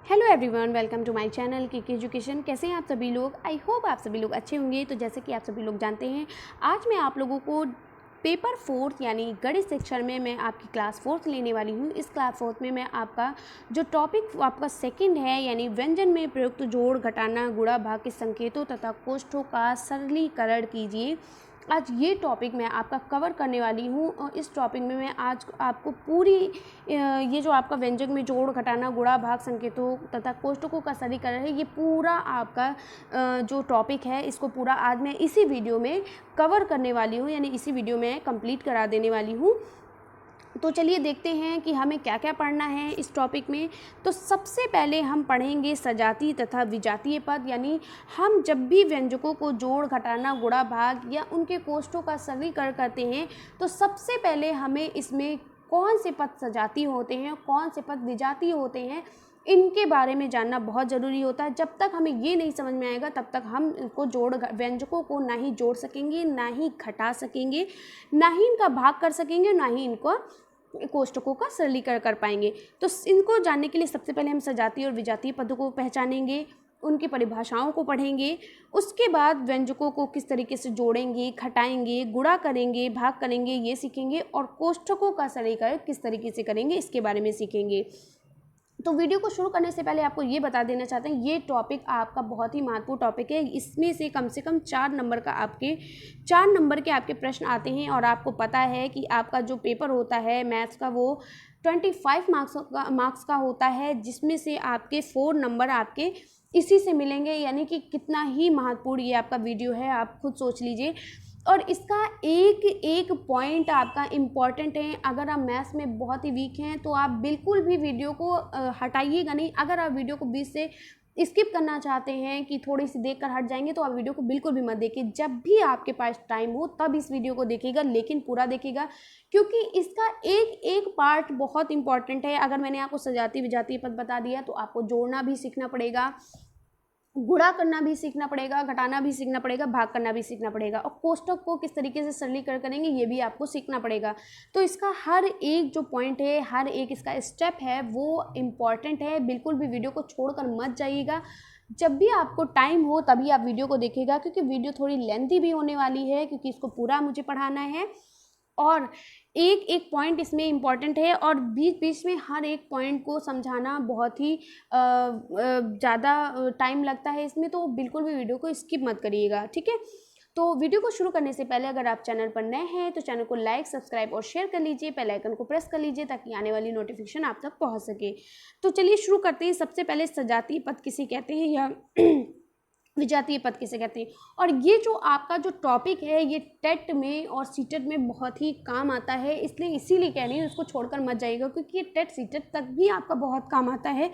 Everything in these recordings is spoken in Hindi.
Hello everyone, welcome to my channel K education. कैसे हैं आप सभी लोग? आई होप आप सभी लोग अच्छे होंगे। तो जैसे कि आप सभी लोग जानते हैं, आज मैं आप लोगों को पेपर 4 यानी गणित सेक्शन में मैं आपकी क्लास 4 लेने वाली हूँ। इस क्लास 4 में मैं आपका जो टॉपिक आपका सेकंड है यानी व्यंजन में प्रयुक्त जोड़, घटाना, गुणा, भाग के संकेतों तथा कोष्ठों का सरलीकरण कीजिए, आज ये टॉपिक मैं आपका कवर करने वाली हूँ। और इस टॉपिक में मैं आज आपको पूरी ये जो आपका व्यंजक में जोड़, घटाना, गुणा, भाग, संकेतों तथा कोष्ठकों का सरलीकरण है, ये पूरा आपका जो टॉपिक है इसको पूरा आज मैं इसी वीडियो में कवर करने वाली हूँ, यानी इसी वीडियो में कंप्लीट करा देने वाली हूँ। तो चलिए देखते हैं कि हमें क्या क्या पढ़ना है इस टॉपिक में। तो सबसे पहले हम पढ़ेंगे सजातीय तथा विजातीय पद, यानी हम जब भी व्यंजकों को जोड़, घटाना, गुणा, भाग या उनके कोष्ठों का सरलीकरण करते हैं तो सबसे पहले हमें इसमें कौन से पद सजातीय होते हैं, कौन से पद विजातीय होते हैं, इनके बारे में जानना बहुत ज़रूरी होता है। जब तक हमें ये नहीं समझ में आएगा तब तक हम इनको व्यंजकों को ना ही जोड़ सकेंगे, ना ही घटा सकेंगे, ना ही इनका भाग कर सकेंगे, ना ही इनको कोष्ठकों का सरलीकरण कर पाएंगे। तो इनको जानने के लिए सबसे पहले हम सजातीय और विजातीय पदों को पहचानेंगे, उनकी परिभाषाओं को पढ़ेंगे। उसके बाद व्यंजकों को किस तरीके से जोड़ेंगे, घटाएंगे, गुणा करेंगे, भाग करेंगे, ये सीखेंगे। और कोष्ठकों का सरलीकरण किस तरीके से करेंगे, इसके बारे में सीखेंगे। तो वीडियो को शुरू करने से पहले आपको ये बता देना चाहते हैं, ये टॉपिक आपका बहुत ही महत्वपूर्ण टॉपिक है। इसमें से कम 4 नंबर के आपके प्रश्न आते हैं। और आपको पता है कि आपका जो पेपर होता है मैथ्स का, वो 25 मार्क्स का होता है, जिसमें से आपके 4 नंबर आपके इसी से मिलेंगे। यानी कि कितना ही महत्वपूर्ण ये आपका वीडियो है, आप खुद सोच लीजिए। और इसका एक एक पॉइंट आपका इम्पॉर्टेंट है। अगर आप मैथ्स में बहुत ही वीक हैं तो आप बिल्कुल भी वीडियो को हटाइएगा नहीं। अगर आप वीडियो को बीच से स्किप करना चाहते हैं कि थोड़ी सी देख कर हट जाएंगे, तो आप वीडियो को बिल्कुल भी मत देखिए। जब भी आपके पास टाइम हो तब इस वीडियो को देखिएगा, लेकिन पूरा देखिएगा, क्योंकि इसका एक एक पार्ट बहुत इंपॉर्टेंट है। अगर मैंने आपको सजातीय विजातीय पद बता दिया तो आपको जोड़ना भी सीखना पड़ेगा, गुणा करना भी सीखना पड़ेगा, घटाना भी सीखना पड़ेगा, भाग करना भी सीखना पड़ेगा, और कोष्ठक को किस तरीके से सरलीकरण करेंगे ये भी आपको सीखना पड़ेगा। तो इसका हर एक जो पॉइंट है, हर एक इसका स्टेप है, वो इम्पॉर्टेंट है। बिल्कुल भी वीडियो को छोड़कर मत जाइएगा। जब भी आपको टाइम हो तभी आप वीडियो को देखिएगा, क्योंकि वीडियो थोड़ी लेंथी भी होने वाली है, क्योंकि इसको पूरा मुझे पढ़ाना है। और एक एक पॉइंट इसमें इम्पॉर्टेंट है, और बीच बीच में हर एक पॉइंट को समझाना बहुत ही ज़्यादा टाइम लगता है इसमें। तो बिल्कुल भी वीडियो को स्किप मत करिएगा, ठीक है। तो वीडियो को शुरू करने से पहले अगर आप चैनल पर नए हैं तो चैनल को लाइक, सब्सक्राइब और शेयर कर लीजिए, बेल आइकन को प्रेस कर लीजिए ताकि आने वाली नोटिफिकेशन आप तक पहुँच सके। तो चलिए शुरू करते हैं। सबसे पहले सजातीय पद किसे कहते हैं या विजातीय पद किसे कहते हैं। और ये जो आपका जो टॉपिक है, ये टेट में और सीटेट में बहुत ही काम आता है, इसलिए इसीलिए कह रही हूँ इसको छोड़कर मत जाइएगा, क्योंकि ये टेट सीटेट तक भी आपका बहुत काम आता है।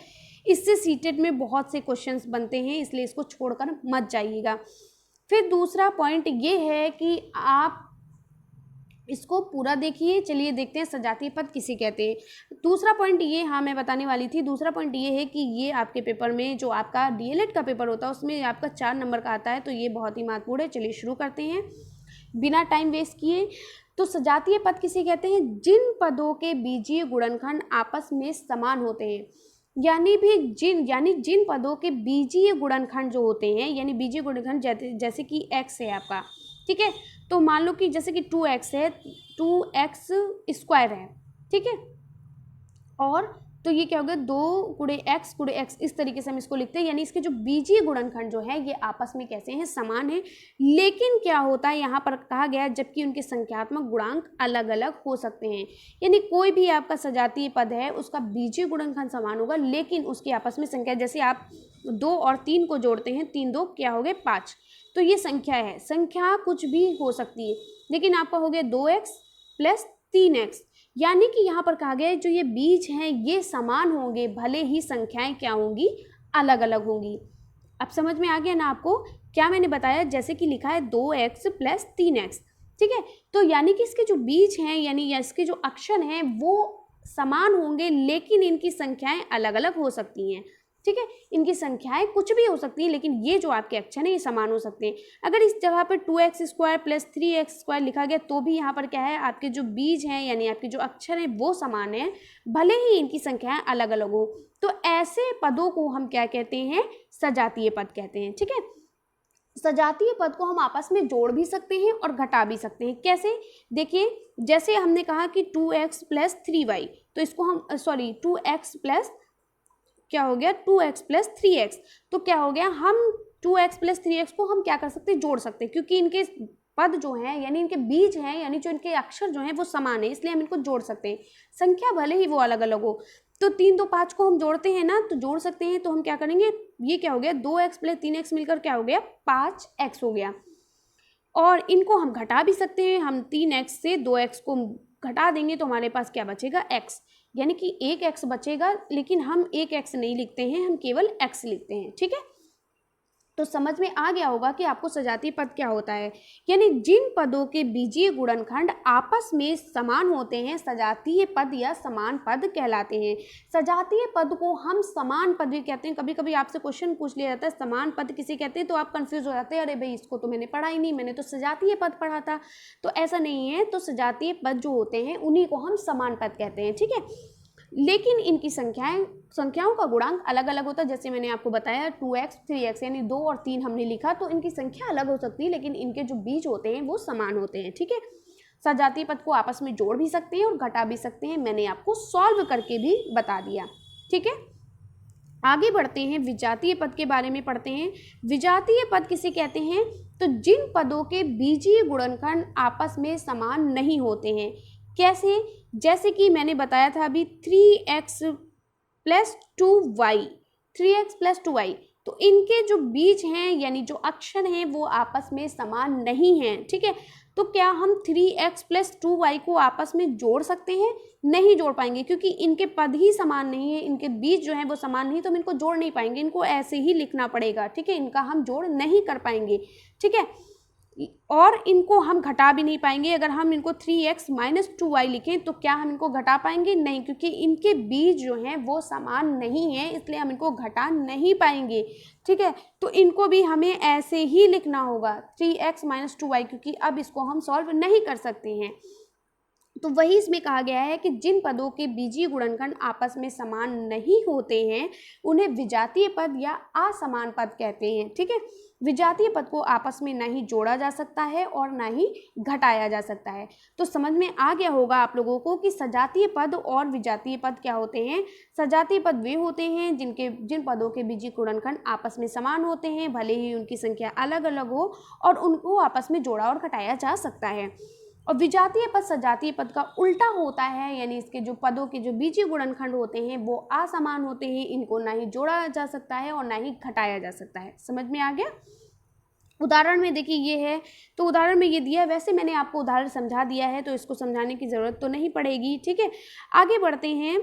इससे सीटेट में बहुत से क्वेश्चंस बनते हैं, इसलिए इसको छोड़कर मत जाइएगा। फिर दूसरा पॉइंट ये है कि आप इसको पूरा देखिए। चलिए देखते हैं सजातीय पद किसे कहते हैं। दूसरा पॉइंट ये, हाँ मैं बताने वाली थी, दूसरा पॉइंट ये है कि ये आपके पेपर में जो आपका डीएलएड का पेपर होता है उसमें आपका 4 नंबर का आता है, तो ये बहुत ही महत्वपूर्ण है। चलिए शुरू करते हैं बिना टाइम वेस्ट किए। तो सजातीय पद किसे कहते हैं? जिन पदों के बीजीय गुणनखंड आपस में समान होते हैं, यानी जिन पदों के बीजीय गुणनखंड जो होते हैं, यानी बीजीय गुणनखंड जैसे कि x है आपका, ठीक है। तो मान लो कि जैसे कि 2x है, 2x स्क्वायर है, ठीक है। और तो ये क्या हो गया, 2 गुणे x, इस तरीके से हम इसको लिखते हैं। यानी इसके जो बीजीय गुणनखंड जो है ये आपस में कैसे हैं, समान है। लेकिन क्या होता है यहाँ पर कहा गया है, जबकि उनके संख्यात्मक गुणांक अलग अलग हो सकते हैं। यानी कोई भी आपका सजातीय पद है उसका बीजीय गुणनखंड समान होगा, लेकिन उसकी आपस में संख्या, जैसे आप 2 और 3 को जोड़ते हैं, 3 2 क्या हो गए 5, तो ये संख्या है। संख्या कुछ भी हो सकती है, लेकिन आपका हो गया 2x + 3x। यानी कि यहाँ पर कहा गया है जो ये बीज हैं ये समान होंगे, भले ही संख्याएं क्या होंगी, अलग अलग होंगी। अब समझ में आ गया ना आपको क्या मैंने बताया? जैसे कि लिखा है 2x + 3x, ठीक है। तो यानी कि इसके जो बीज हैं, यानी इसके जो अक्षर हैं वो समान होंगे, लेकिन इनकी संख्याएं अलग अलग हो सकती हैं, ठीक है। इनकी संख्याएं कुछ भी हो सकती हैं, लेकिन ये जो आपके अक्षर हैं ये समान हो सकते हैं। अगर इस जगह पर 2x² + 3x² लिखा गया तो भी यहाँ पर क्या है, आपके जो बीज हैं यानी आपके जो अक्षर हैं वो समान हैं, भले ही इनकी संख्याएं अलग अलग हो। तो ऐसे पदों को हम क्या कहते हैं, सजातीय पद कहते हैं। ठीक है, सजातीय पद को हम आपस में जोड़ भी सकते हैं और घटा भी सकते हैं। कैसे, देखिए जैसे हमने कहा कि 2x + 3y, तो इसको हम 2x प्लस क्या हो गया, 2x + 3x, तो क्या हो गया, हम 2x + 3x को हम क्या कर सकते हैं, जोड़ सकते हैं, क्योंकि इनके पद जो हैं यानी इनके बीज हैं यानी जो इनके अक्षर जो हैं वो समान है, इसलिए हम इनको जोड़ सकते हैं। संख्या भले ही वो अलग अलग हो, तो 3 2 5 को हम जोड़ते हैं ना, तो जोड़ सकते हैं। तो हम क्या करेंगे, ये क्या हो गया, 2x + 3x मिलकर क्या हो गया, 5x हो गया। और इनको हम घटा भी सकते हैं, हम 3x से 2x को घटा देंगे तो हमारे पास क्या बचेगा, x, यानी कि 1x बचेगा, लेकिन हम 1x नहीं लिखते हैं, हम केवल x लिखते हैं। ठीक है, तो समझ में आ गया होगा कि आपको सजातीय पद क्या होता है, यानी जिन पदों के बीजीय गुणनखंड आपस में समान होते हैं सजातीय पद या समान पद कहलाते हैं। सजातीय पद को हम समान पद भी कहते हैं। कभी कभी आपसे क्वेश्चन पूछ लिया जाता है समान पद किसे कहते हैं, तो आप कंफ्यूज हो जाते हैं, अरे भाई इसको तो मैंने पढ़ा ही नहीं, मैंने तो सजातीय पद पढ़ा था। तो ऐसा नहीं है, तो सजातीय पद जो होते हैं उन्हीं को हम समान पद कहते हैं। ठीक है, लेकिन इनकी संख्याओं का गुणांक अलग अलग होता है। जैसे मैंने आपको बताया 2x 3x यानी 2 और 3 हमने लिखा, तो इनकी संख्या अलग हो सकती है, लेकिन इनके जो बीज होते हैं वो समान होते हैं। ठीक है, सजातीय पद को आपस में जोड़ भी सकते हैं और घटा भी सकते हैं, मैंने आपको सॉल्व करके भी बता दिया। ठीक है, आगे बढ़ते हैं, विजातीय पद के बारे में पढ़ते हैं। विजातीय पद किसे कहते हैं, तो जिन पदों के बीजीय गुणनखंड आपस में समान नहीं होते हैं। कैसे, जैसे कि मैंने बताया था अभी 3x + 2y, 3x + 2y, तो इनके जो बीज हैं यानी जो अक्षर हैं वो आपस में समान नहीं हैं। ठीक है, तो क्या हम 3x + 2y को आपस में जोड़ सकते हैं, नहीं जोड़ पाएंगे, क्योंकि इनके पद ही समान नहीं है, इनके बीज जो हैं वो समान नहीं, तो हम इनको जोड़ नहीं पाएंगे, इनको ऐसे ही लिखना पड़ेगा। ठीक है, इनका हम जोड़ नहीं कर पाएंगे। ठीक है, और इनको हम घटा भी नहीं पाएंगे। अगर हम इनको 3x - 2y लिखें तो क्या हम इनको घटा पाएंगे, नहीं, क्योंकि इनके बीज जो हैं वो समान नहीं हैं, इसलिए हम इनको घटा नहीं पाएंगे। ठीक है, तो इनको भी हमें ऐसे ही लिखना होगा 3x - 2y, क्योंकि अब इसको हम सॉल्व नहीं कर सकते हैं। तो वही इसमें कहा गया है कि जिन पदों के बीजीय गुणनखंड आपस में समान नहीं होते हैं उन्हें विजातीय पद या असमान पद कहते हैं। ठीक है, विजातीय पद को आपस में ना ही जोड़ा जा सकता है और ना ही घटाया जा सकता है। तो समझ में आ गया होगा आप लोगों को कि सजातीय पद और विजातीय पद क्या होते हैं। सजातीय पद वे होते हैं जिन पदों के बीजीय गुणनखंड आपस में समान होते हैं, भले ही उनकी संख्या अलग अलग हो, और उनको आपस में जोड़ा और घटाया जा सकता है। और विजातीय पद सजातीय पद का उल्टा होता है, यानी इसके जो पदों के जो बीजीय गुणनखंड होते हैं वो असमान होते हैं, इनको ना ही जोड़ा जा सकता है और ना ही घटाया जा सकता है। समझ में आ गया। उदाहरण में देखिए ये है, तो उदाहरण में ये दिया है, वैसे मैंने आपको उदाहरण समझा दिया है तो इसको समझाने की ज़रूरत तो नहीं पड़ेगी। ठीक है, आगे बढ़ते हैं।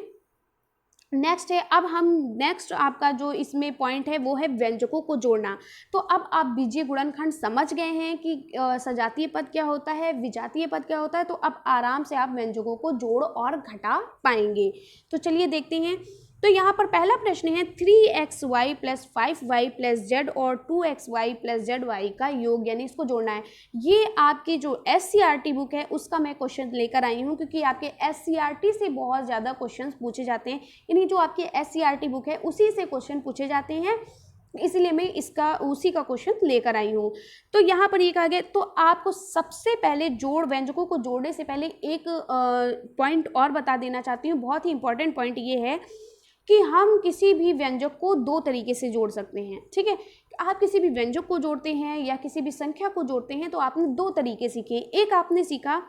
नेक्स्ट है, अब हम नेक्स्ट आपका जो इसमें पॉइंट है वो है व्यंजकों को जोड़ना। तो अब आप बीजीय गुणनखंड समझ गए हैं कि सजातीय पद क्या होता है, विजातीय पद क्या होता है, तो अब आराम से आप व्यंजकों को जोड़ और घटा पाएंगे। तो चलिए देखते हैं। तो यहाँ पर पहला प्रश्न है 3xy + 5y + z और 2xy + zy का योग, यानी इसको जोड़ना है। ये आपकी जो SCRT बुक है उसका मैं क्वेश्चन लेकर आई हूँ, क्योंकि आपके SCRT से बहुत ज़्यादा क्वेश्चंस पूछे जाते हैं, यानी जो आपकी SCRT बुक है उसी से क्वेश्चन पूछे जाते हैं, इसलिए मैं उसी का क्वेश्चन लेकर आई हूँ। तो यहाँ पर ये कहा गया, तो आपको सबसे पहले व्यंजकों को जोड़ने से पहले एक पॉइंट और बता देना चाहती हूँ। बहुत ही इंपॉर्टेंट पॉइंट ये है कि हम किसी भी व्यंजक को दो तरीके से जोड़ सकते हैं। ठीक है, आप किसी भी व्यंजक को जोड़ते हैं या किसी भी संख्या को जोड़ते हैं तो आपने दो तरीके सीखे। एक आपने सीखा,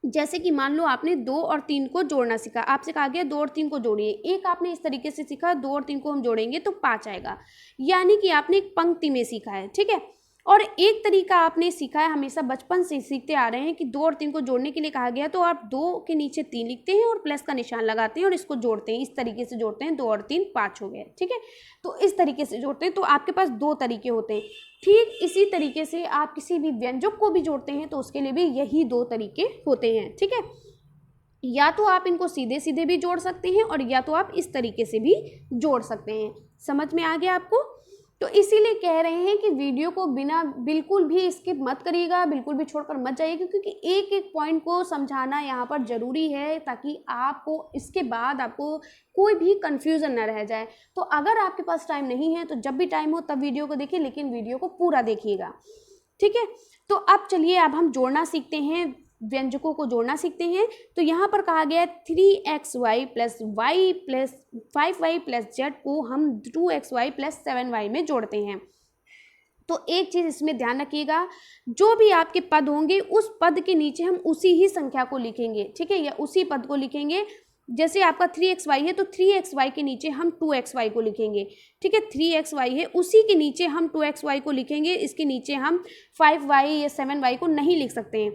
जैसे कि मान लो आपने 2 और 3 को जोड़ना सीखा, आपसे कहा गया 2 और 3 को जोड़िए। एक आपने इस तरीके से सीखा, 2 और 3 को हम जोड़ेंगे तो 5 आएगा, यानी कि आपने एक पंक्ति में सीखा है। ठीक है, और एक तरीका आपने सीखा है, हमेशा बचपन से सीखते आ रहे हैं कि 2 और 3 को जोड़ने के लिए कहा गया तो आप 2 के नीचे 3 लिखते हैं और प्लस का निशान लगाते हैं और इसको जोड़ते हैं। इस तरीके से जोड़ते हैं, 2 और 3 5 हो गए। ठीक है, तो इस तरीके से जोड़ते हैं, तो आपके पास दो तरीके होते हैं। ठीक इसी तरीके से आप किसी भी व्यंजक को भी जोड़ते हैं तो उसके लिए भी यही दो तरीके होते हैं। ठीक है, या तो आप इनको सीधे सीधे भी जोड़ सकते हैं और या तो आप इस तरीके से भी जोड़ सकते हैं। समझ में आ गया आपको? तो इसीलिए कह रहे हैं कि वीडियो को बिना बिल्कुल भी स्किप मत करिएगा, बिल्कुल भी छोड़कर मत जाइएगा, क्योंकि एक एक पॉइंट को समझाना यहाँ पर ज़रूरी है ताकि आपको इसके बाद आपको कोई भी कन्फ्यूज़न न रह जाए। तो अगर आपके पास टाइम नहीं है तो जब भी टाइम हो तब वीडियो को देखिए, लेकिन वीडियो को पूरा देखिएगा, ठीक है। तो अब चलिए अब हम जोड़ना सीखते हैं, व्यंजकों को जोड़ना सीखते हैं। तो यहाँ पर कहा गया है 3xy plus Y plus 5y plus Z को हम 2xy प्लस 7y में जोड़ते हैं। तो एक चीज़ इसमें ध्यान रखिएगा, जो भी आपके पद होंगे उस पद के नीचे हम उसी ही संख्या को लिखेंगे, ठीक है, या उसी पद को लिखेंगे। जैसे आपका 3xy है तो 3xy के नीचे हम 2xy को लिखेंगे, ठीक है। 3xy है उसी के नीचे हम 2xy को लिखेंगे, इसके नीचे हम 5y या 7y को नहीं लिख सकते हैं।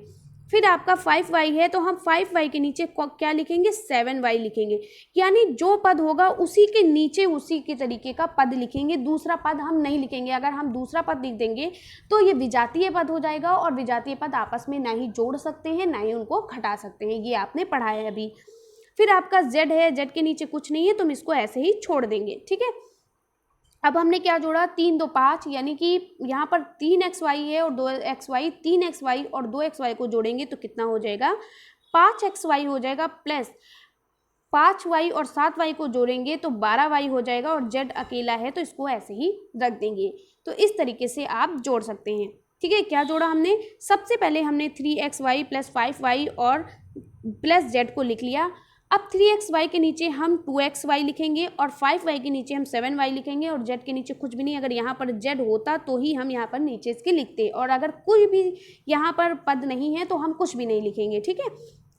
फिर आपका 5y है तो हम 5y के नीचे क्या लिखेंगे, 7y लिखेंगे। यानी जो पद होगा उसी के नीचे उसी के तरीके का पद लिखेंगे, दूसरा पद हम नहीं लिखेंगे। अगर हम दूसरा पद लिख देंगे तो ये विजातीय पद हो जाएगा और विजातीय पद आपस में ना ही जोड़ सकते हैं ना ही उनको घटा सकते हैं, ये आपने पढ़ा है अभी। फिर आपका z है, z के नीचे कुछ नहीं है तो हम इसको ऐसे ही छोड़ देंगे, ठीक है। अब हमने क्या जोड़ा, 3 2 5, यानी कि यहाँ पर 3xy है और 2xy, 3xy और 2xy को जोड़ेंगे तो कितना हो जाएगा, 5xy हो जाएगा, प्लस 5y और 7y को जोड़ेंगे तो 12y हो जाएगा, और z अकेला है तो इसको ऐसे ही रख देंगे। तो इस तरीके से आप जोड़ सकते हैं, ठीक है। क्या जोड़ा हमने, सबसे पहले हमने 3xy प्लस 5y और प्लस z को लिख लिया। अब 3xy के नीचे हम 2xy लिखेंगे और 5y के नीचे हम 7y लिखेंगे और z के नीचे कुछ भी नहीं। अगर यहाँ पर z होता तो ही हम यहाँ पर नीचे इसके लिखते, और अगर कोई भी यहाँ पर पद नहीं है तो हम कुछ भी नहीं लिखेंगे, ठीक है,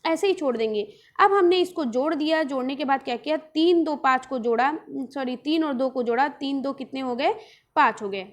ऐसे ही छोड़ देंगे। अब हमने इसको जोड़ दिया, जोड़ने के बाद क्या किया, 3 2 5 को जोड़ा, सॉरी 3 और 2 को जोड़ा, 3 2 कितने हो गए, 5 हो गए,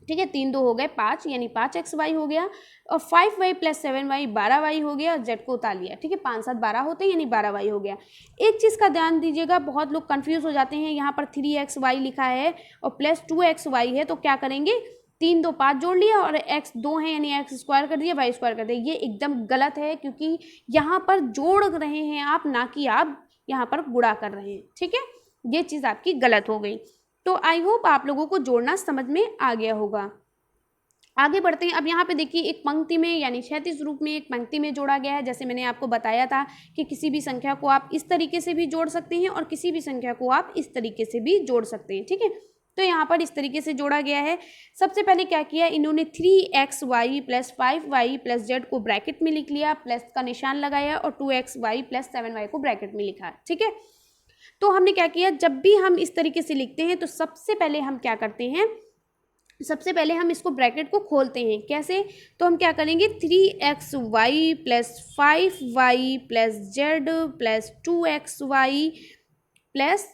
ठीक है। 3 2 हो गए 5, यानी 5xy हो गया, और 5y प्लस 7y 12y हो गया, और z को उतार लिया, ठीक है। 5 7 12 होते हैं, यानी 12y हो गया। एक चीज़ का ध्यान दीजिएगा, बहुत लोग कंफ्यूज हो जाते हैं, यहाँ पर 3xy लिखा है और प्लस 2xy है, तो क्या करेंगे, 3 2 5 जोड़ लिया और x 2 है यानी x स्क्वायर कर दिया, y स्क्वायर कर दिया। ये एकदम गलत है, क्योंकि यहाँ पर जोड़ रहे हैं आप, ना कि आप यहाँ पर गुणा कर रहे हैं, ठीक है। ये चीज़ आपकी गलत हो गई। तो आई होप आप लोगों को जोड़ना समझ में आ गया होगा। आगे बढ़ते हैं। अब यहाँ पे देखिए एक पंक्ति में यानी क्षैतिज रूप में एक पंक्ति में जोड़ा गया है। जैसे मैंने आपको बताया था कि किसी भी संख्या को आप इस तरीके से भी जोड़ सकते हैं और किसी भी संख्या को आप इस तरीके से भी जोड़ सकते हैं, ठीक है। तो यहाँ पर इस तरीके से जोड़ा गया है। सबसे पहले क्या किया, इन्होंने 3xy plus 5y plus z को ब्रैकेट में लिख लिया, प्लस का निशान लगाया, और 2xy प्लस 7y को ब्रैकेट में लिखा, ठीक है। तो हमने क्या किया, जब भी हम इस तरीके से लिखते हैं तो सबसे पहले हम क्या करते हैं, सबसे पहले हम इसको ब्रैकेट को खोलते हैं। कैसे, तो हम क्या करेंगे, 3xy plus 5y plus z plus 2xy plus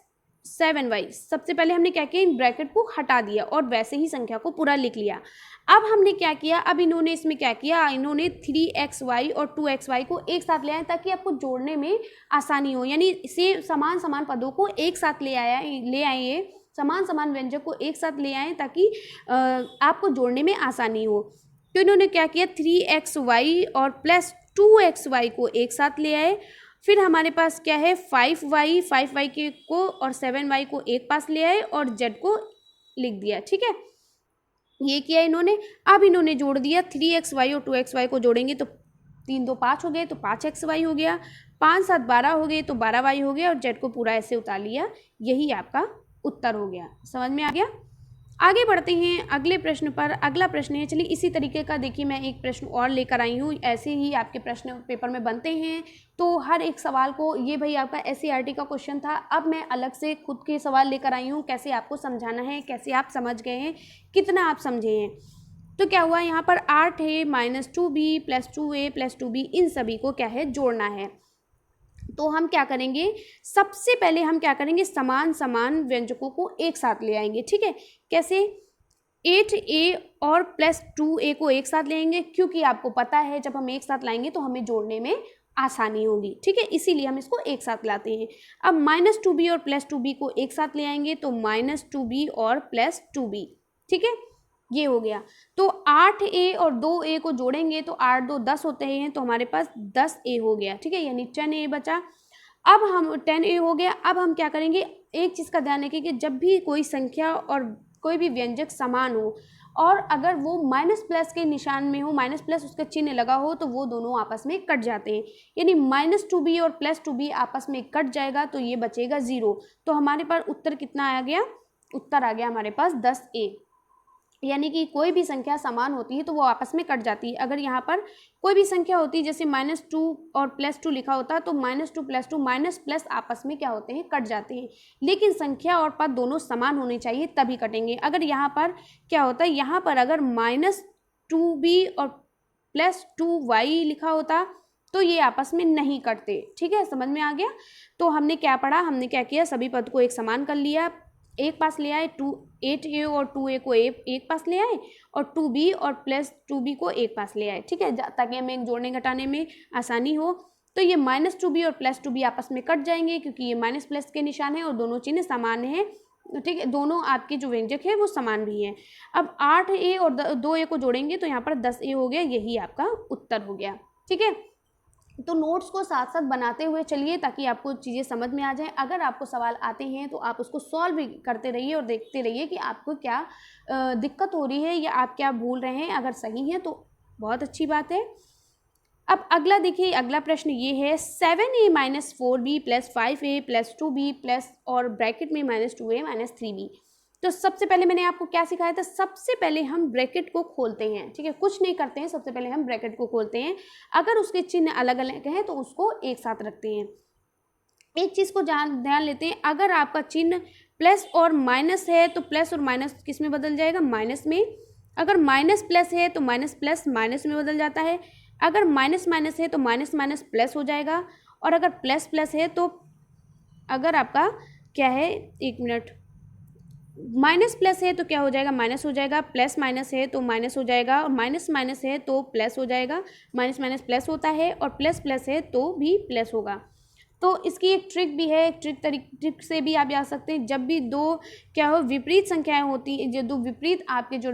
7y। सबसे पहले हमने क्या किया, इन ब्रैकेट को हटा दिया और वैसे ही संख्या को पूरा लिख लिया। अब हमने क्या किया, अब इन्होंने इसमें क्या किया, इन्होंने 3xy और 2xy को एक साथ ले आए ताकि आपको जोड़ने में आसानी हो, यानी इसे समान समान पदों को एक साथ ले आए, समान समान व्यंजक को एक साथ ले आए ताकि आपको जोड़ने में आसानी हो। तो इन्होंने क्या किया, 3xy और प्लस 2xy को एक साथ ले आए। फिर हमारे पास क्या है, 5y के को और 7y को एक पास ले आए और z को लिख दिया, ठीक है, ये किया इन्होंने। अब इन्होंने जोड़ दिया 3xy और 2xy को जोड़ेंगे तो 3 2 5 हो गए तो 5xy हो गया, 5 7 12 हो गए तो 12y हो गया, और z को पूरा ऐसे उतार लिया। यही आपका उत्तर हो गया। समझ में आ गया। आगे बढ़ते हैं अगले प्रश्न पर। अगला प्रश्न है, चलिए इसी तरीके का देखिए मैं एक प्रश्न और लेकर आई हूँ। ऐसे ही आपके प्रश्न पेपर में बनते हैं, तो हर एक सवाल को, ये भाई आपका SCERT का क्वेश्चन था, अब मैं अलग से खुद के सवाल लेकर आई हूँ, कैसे आपको समझाना है, कैसे आप समझ गए हैं, कितना आप समझे हैं। तो क्या हुआ, यहाँ पर 8 है, -2b plus 2a plus 2b, इन सभी को क्या है, जोड़ना है। तो हम क्या करेंगे, सबसे पहले हम क्या करेंगे, समान समान व्यंजकों को एक साथ ले आएंगे, ठीक है। कैसे, 8a और प्लस 2a को एक साथ ले आएंगे, क्योंकि आपको पता है जब हम एक साथ लाएंगे तो हमें जोड़ने में आसानी होगी, ठीक है, इसीलिए हम इसको एक साथ लाते हैं। अब -2b और प्लस 2b को एक साथ ले आएंगे तो -2b और प्लस 2b, ठीक है। ये हो गया। तो 8a और 2a को जोड़ेंगे तो 8 2 10 होते हैं, तो हमारे पास 10a हो गया, ठीक है, यानी 10a बचा। अब हम 10a हो गया। अब हम क्या करेंगे, एक चीज़ का ध्यान रखिए कि जब भी कोई संख्या और कोई भी व्यंजक समान हो और अगर वो माइनस प्लस के निशान में हो, माइनस प्लस उसका चिन्ह लगा हो, तो वो दोनों आपस में कट जाते हैं, यानी -2b और +2b आपस में कट जाएगा, तो ये बचेगा 0। तो हमारे पास उत्तर कितना आ गया, उत्तर आ गया हमारे पास 10a। यानी कि कोई भी संख्या समान होती है तो वो आपस में कट जाती है। अगर यहाँ पर कोई भी संख्या होती है जैसे -2 और +2 लिखा होता है तो -2 +2 माइनस प्लस आपस में क्या होते हैं, कट जाते हैं। लेकिन संख्या और पद दोनों समान होने चाहिए तभी कटेंगे। अगर यहाँ पर क्या होता है, यहाँ पर अगर -2b और +2y लिखा होता तो ये आपस में नहीं कटते, ठीक है, समझ में आ गया। तो हमने क्या पढ़ा, हमने क्या किया, सभी पद को एक समान कर लिया, एक पास ले आए, 8a और 2a को एक पास ले आए और 2b और +2b को एक पास ले आए, ठीक है, ताकि हमें जोड़ने घटाने में आसानी हो। तो ये -2b और +2b आपस में कट जाएंगे क्योंकि ये माइनस प्लस के निशान है और दोनों चिन्ह समान हैं, ठीक है, दोनों आपके जो व्यंजक है वो समान भी हैं। अब 8a और 2a को जोड़ेंगे तो यहाँ पर 10a हो गया, यही आपका उत्तर हो गया, ठीक है। तो नोट्स को साथ साथ बनाते हुए चलिए ताकि आपको चीज़ें समझ में आ जाएं। अगर आपको सवाल आते हैं तो आप उसको सॉल्व भी करते रहिए और देखते रहिए कि आपको क्या दिक्कत हो रही है या आप क्या भूल रहे हैं। अगर सही है तो बहुत अच्छी बात है। अब अगला देखिए, अगला प्रश्न ये है 7a - 4b + 5a + 2b plus और ब्रैकेट में -2a - 3b। तो सबसे पहले मैंने आपको क्या सिखाया था, सबसे पहले हम ब्रैकेट को खोलते हैं, ठीक है, कुछ नहीं करते हैं, सबसे पहले हम ब्रैकेट को खोलते हैं। अगर उसके चिन्ह अलग अलग हैं तो उसको एक साथ रखते हैं। एक चीज़ को ध्यान लेते हैं, अगर आपका चिन्ह प्लस और माइनस है तो प्लस और माइनस किस में बदल जाएगा, माइनस में। अगर माइनस प्लस है तो माइनस प्लस माइनस में बदल जाता है। अगर माइनस माइनस है तो माइनस माइनस प्लस हो जाएगा। और अगर प्लस प्लस है तो अगर आपका क्या है, एक मिनट, माइनस प्लस है तो क्या हो जाएगा, माइनस हो जाएगा। प्लस माइनस है तो माइनस हो जाएगा और माइनस माइनस है तो प्लस हो जाएगा। माइनस माइनस प्लस होता है और प्लस प्लस है तो भी प्लस होगा। तो इसकी एक ट्रिक भी है, एक ट्रिक से भी आप जा सकते हैं। जब भी दो क्या हो विपरीत संख्याएं होती हैं, जो दो विपरीत आपके जो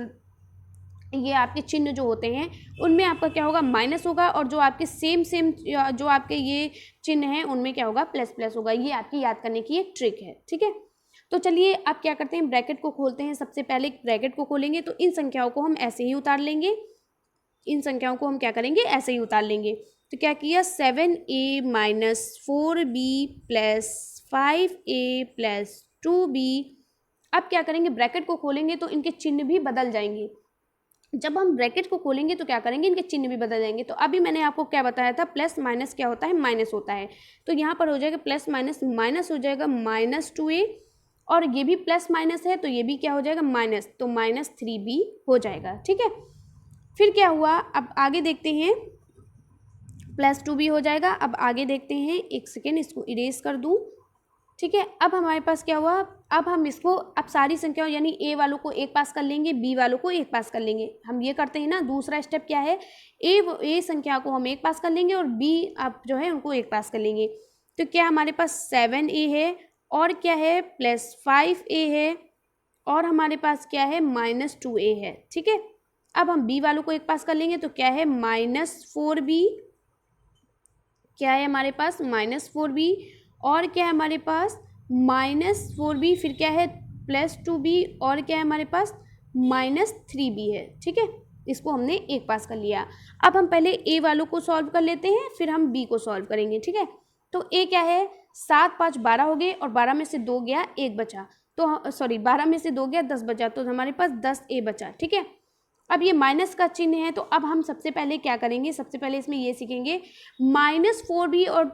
ये आपके चिन्ह जो होते हैं उनमें आपका क्या होगा, माइनस होगा, और जो आपके सेम जो आपके ये चिन्ह हैं उनमें क्या होगा, प्लस प्लस होगा। ये आपकी याद करने की एक ट्रिक है, ठीक है। तो चलिए आप क्या करते हैं, ब्रैकेट को खोलते हैं। सबसे पहले ब्रैकेट को खोलेंगे तो इन संख्याओं को हम ऐसे ही उतार लेंगे, इन संख्याओं को हम क्या करेंगे, ऐसे ही उतार लेंगे। तो क्या किया, 7a - 4b + 5a + 2b। अब क्या करेंगे, ब्रैकेट को खोलेंगे तो इनके चिन्ह भी बदल जाएंगे। जब हम ब्रैकेट को खोलेंगे तो क्या करेंगे, इनके चिन्ह भी बदल जाएंगे। तो अभी मैंने आपको क्या बताया था, प्लस माइनस क्या होता है, माइनस होता है। तो यहाँ पर हो जाएगा प्लस माइनस माइनस हो जाएगा -2a, और ये भी प्लस माइनस है तो ये भी क्या हो जाएगा, माइनस, तो -3b हो जाएगा, ठीक है। फिर क्या हुआ, अब आगे देखते हैं, +2b हो जाएगा। अब आगे देखते हैं, एक सेकेंड इसको इरेज कर दूँ, ठीक है। अब हमारे पास क्या हुआ, अब हम इसको अब सारी संख्याओं यानी a वालों को एक पास कर लेंगे, b वालों को एक पास कर लेंगे। हम ये करते हैं ना, दूसरा स्टेप क्या है, a संख्या को हम एक पास कर लेंगे और b अब जो है उनको एक पास कर लेंगे। तो क्या हमारे पास 7a है और क्या है, +5a है और हमारे पास क्या है, -2a है, ठीक है। अब हम b वालों को एक पास कर लेंगे तो क्या है, -4b, क्या है हमारे पास, -4b, और क्या है हमारे पास, -4b, फिर क्या है, +2b, और क्या है हमारे पास, -3b है, ठीक है। इसको हमने एक पास कर लिया। अब हम पहले a वालों को सॉल्व कर लेते हैं, फिर हम b को सॉल्व करेंगे, ठीक है। तो a क्या है, 7 5 12 हो गए और 12 में से 2 गया, 1 बचा, तो सॉरी 12 में से 2 गया, 10 बचा, तो हमारे पास 10a बचा, ठीक है। अब ये माइनस का चिन्ह है तो अब हम सबसे पहले क्या करेंगे, सबसे पहले इसमें ये सीखेंगे, -4b और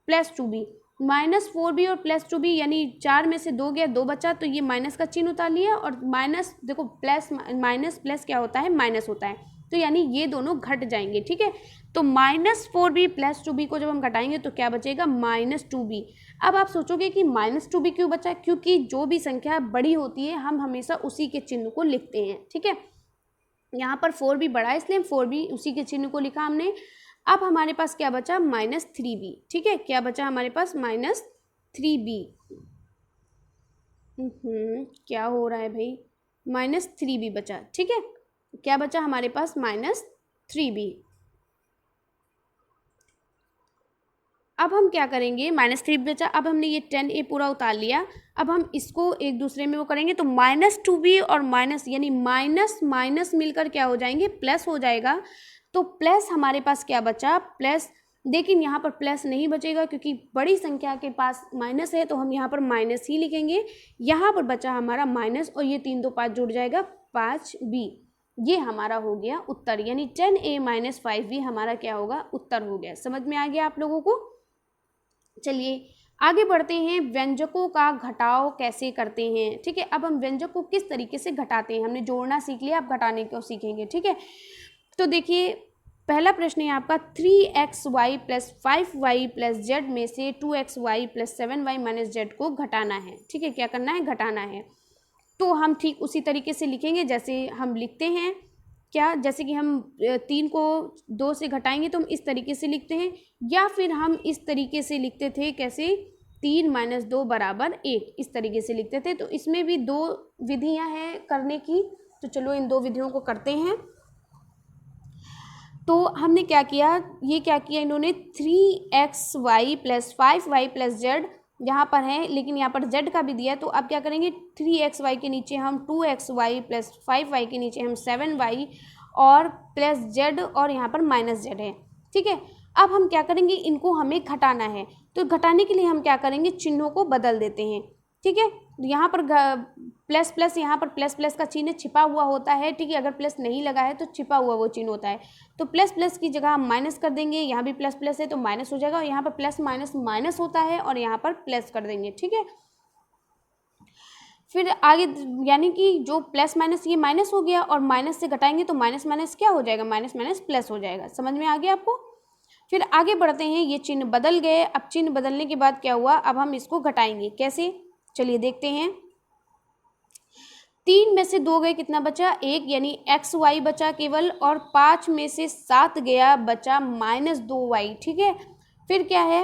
+2b, -4b और +2b, यानी 4 में से 2 गया, 2 बचा, तो ये माइनस का चिन्ह उतार लिया। और माइनस देखो, प्लस माइनस प्लस क्या होता है, माइनस होता है, तो यानी ये दोनों घट जाएंगे, ठीक है। तो -4b + 2b को जब हम घटाएंगे तो क्या बचेगा, -2b। अब आप सोचोगे कि -2b क्यों बचा, क्योंकि जो भी संख्या बड़ी होती है हम हमेशा उसी के चिन्ह को लिखते हैं, ठीक है। यहाँ पर 4b बड़ा है इसलिए 4b उसी के चिन्ह को लिखा हमने। अब हमारे पास क्या बचा, -3b, ठीक है। क्या बचा हमारे पास, -3b। क्या हो रहा है भाई, -3b बचा, ठीक है। क्या बचा हमारे पास -3b। अब हम क्या करेंगे, -3 बचा। अब हमने ये 10a पूरा उतार लिया। अब हम इसको एक दूसरे में वो करेंगे तो -2b और माइनस यानी माइनस माइनस मिलकर क्या हो जाएंगे, प्लस हो जाएगा। तो प्लस हमारे पास क्या बचा, प्लस। लेकिन यहाँ पर प्लस नहीं बचेगा क्योंकि बड़ी संख्या के पास माइनस है, तो हम यहाँ पर माइनस ही लिखेंगे। यहाँ पर बचा हमारा माइनस और ये 3 2 5 जुड़ जाएगा 5b। ये हमारा हो गया उत्तर, यानी 10a - 5b हमारा क्या होगा, उत्तर हो गया। समझ में आ गया आप लोगों को। चलिए आगे बढ़ते हैं, व्यंजकों का घटाव कैसे करते हैं। ठीक है, अब हम व्यंजक को किस तरीके से घटाते हैं। हमने जोड़ना सीख लिया, अब घटाने को सीखेंगे। ठीक है, तो देखिए पहला प्रश्न है आपका 3xy + 5y + z में से 2xy + 7y - z को घटाना है। ठीक है, क्या करना है, घटाना है। तो हम ठीक उसी तरीके से लिखेंगे जैसे हम लिखते हैं। क्या, जैसे कि हम 3 को 2 से घटाएंगे तो हम इस तरीके से लिखते हैं, या फिर हम इस तरीके से लिखते थे, कैसे, 3 - 2 = 1, इस तरीके से लिखते थे। तो इसमें भी 2 विधियां हैं करने की, तो चलो इन 2 विधियों को करते हैं। तो हमने क्या किया, ये क्या किया इन्होंने, 3xy + 5y + z यहाँ पर है, लेकिन यहाँ पर z का भी दिया है। तो अब क्या करेंगे, 3xy के नीचे हम 2xy + 5y के नीचे हम 7y और +z और यहाँ पर -z है। ठीक है, अब हम क्या करेंगे, इनको हमें घटाना है। तो घटाने के लिए हम क्या करेंगे, चिन्हों को बदल देते हैं। ठीक है, यहाँ पर प्लस प्लस, यहाँ पर प्लस प्लस का चिन्ह छिपा हुआ होता है। ठीक है, अगर प्लस नहीं लगा है तो छिपा हुआ वो चिन्ह होता है। तो प्लस प्लस की जगह हम माइनस कर देंगे, यहाँ भी प्लस प्लस है तो माइनस हो जाएगा, और यहाँ पर प्लस माइनस माइनस होता है और यहाँ पर प्लस कर देंगे। ठीक है, फिर आगे, यानी कि जो प्लस माइनस ये माइनस हो गया, और माइनस से घटाएंगे तो माइनस माइनस क्या हो जाएगा, माइनस माइनस प्लस हो जाएगा। समझ में आ गया आपको। फिर आगे बढ़ते हैं, ये चिन्ह बदल गए। अब चिन्ह बदलने के बाद क्या हुआ, अब हम इसको घटाएंगे कैसे, चलिए देखते हैं। 3 में से 2 गए, कितना बचा, 1, यानी xy बचा केवल, और 5 में से 7 गया, बचा -2y। ठीक है, फिर क्या है,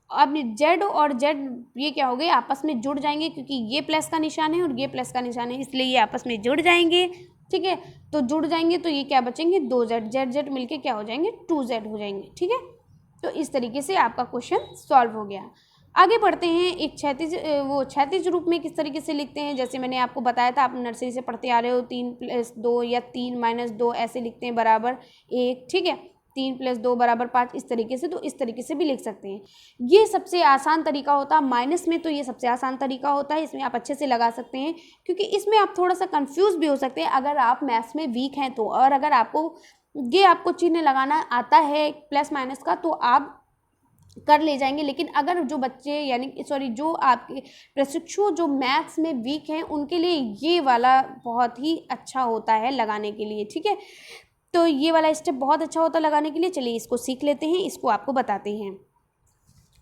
अब z और z ये क्या हो गए, आपस में जुड़ जाएंगे, क्योंकि ये प्लस का निशान है और ये प्लस का निशान है, इसलिए ये आपस में जुड़ जाएंगे। ठीक है, तो जुड़ जाएंगे तो ये क्या बचेंगे, 2z, z मिलके क्या हो जाएंगे, 2z हो जाएंगे। ठीक है, तो इस तरीके से आपका क्वेश्चन सॉल्व हो गया। आगे बढ़ते हैं, एक क्षैतिज रूप में किस तरीके से लिखते हैं। जैसे मैंने आपको बताया था, आप नर्सरी से पढ़ते आ रहे हो, 3 + 2 या 3 - 2 ऐसे लिखते हैं, बराबर 1। ठीक है, 3 + 2 = 5, इस तरीके से। तो इस तरीके से भी लिख सकते हैं। ये सबसे आसान तरीका होता है, माइनस में तो ये सबसे आसान तरीका होता है, इसमें आप अच्छे से लगा सकते हैं, क्योंकि इसमें आप थोड़ा सा कंफ्यूज भी हो सकते हैं अगर आप मैथ्स में वीक हैं तो। और अगर आपको चिन्ह लगाना आता है प्लस माइनस का तो आप कर ले जाएंगे, लेकिन अगर जो बच्चे, यानी सॉरी, जो आपके प्रशिक्षु जो मैथ्स में वीक हैं, उनके लिए ये वाला बहुत ही अच्छा होता है लगाने के लिए। ठीक है, तो ये वाला स्टेप बहुत अच्छा होता है लगाने के लिए। चलिए इसको सीख लेते हैं, इसको आपको बताते हैं।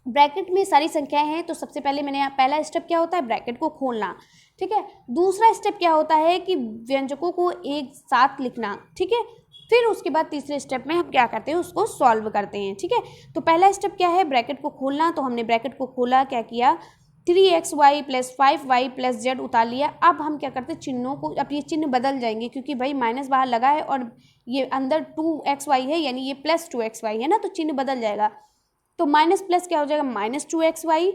ब्रैकेट में सारी संख्याएं हैं, तो सबसे पहले पहला स्टेप क्या होता है, ब्रैकेट को खोलना। ठीक है, दूसरा स्टेप क्या होता है कि व्यंजकों को एक साथ लिखना। ठीक है, फिर उसके बाद तीसरे स्टेप में हम क्या करते हैं, उसको सॉल्व करते हैं। ठीक है, तो पहला स्टेप क्या है, ब्रैकेट को खोलना। तो हमने ब्रैकेट को खोला, क्या किया, 3xy + 5y + z उतार लिया। अब हम क्या करते हैं, चिन्हों को, अब ये चिन्ह बदल जाएंगे क्योंकि भाई माइनस बाहर लगा है और ये अंदर 2xy है, यानी ये +2xy है ना, तो चिन्ह बदल जाएगा। तो माइनस प्लस क्या हो जाएगा, -2xy।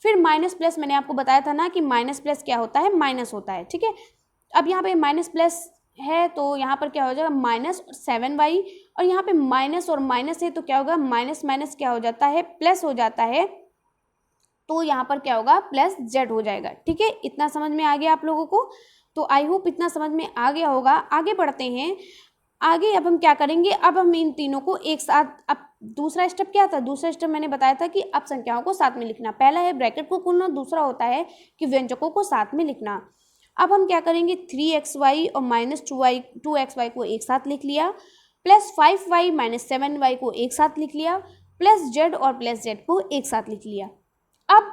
फिर माइनस प्लस, मैंने आपको बताया था ना कि माइनस प्लस क्या होता है, माइनस होता है। ठीक है, अब यहाँ पे माइनस प्लस है तो यहाँ पर क्या हो जाएगा, -7y, और यहाँ पे माइनस और माइनस है तो क्या होगा, माइनस माइनस क्या हो जाता है, प्लस हो जाता है, तो यहाँ पर क्या होगा, +z हो जाएगा। ठीक है, इतना समझ में आ गया आप लोगों को। तो आई होप इतना समझ में आ गया होगा। आगे बढ़ते हैं, आगे अब हम क्या करेंगे, अब हम इन तीनों को एक साथ, अब दूसरा स्टेप क्या था, दूसरा स्टेप मैंने बताया था कि अब संख्याओं को साथ में लिखना। पहला है ब्रैकेट को खोलना, दूसरा होता है कि व्यंजकों को साथ में लिखना। अब हम क्या करेंगे, 3xy और -2xy को एक साथ लिख लिया, +5y - 7y को एक साथ लिख लिया, +z और +z को एक साथ लिख लिया। अब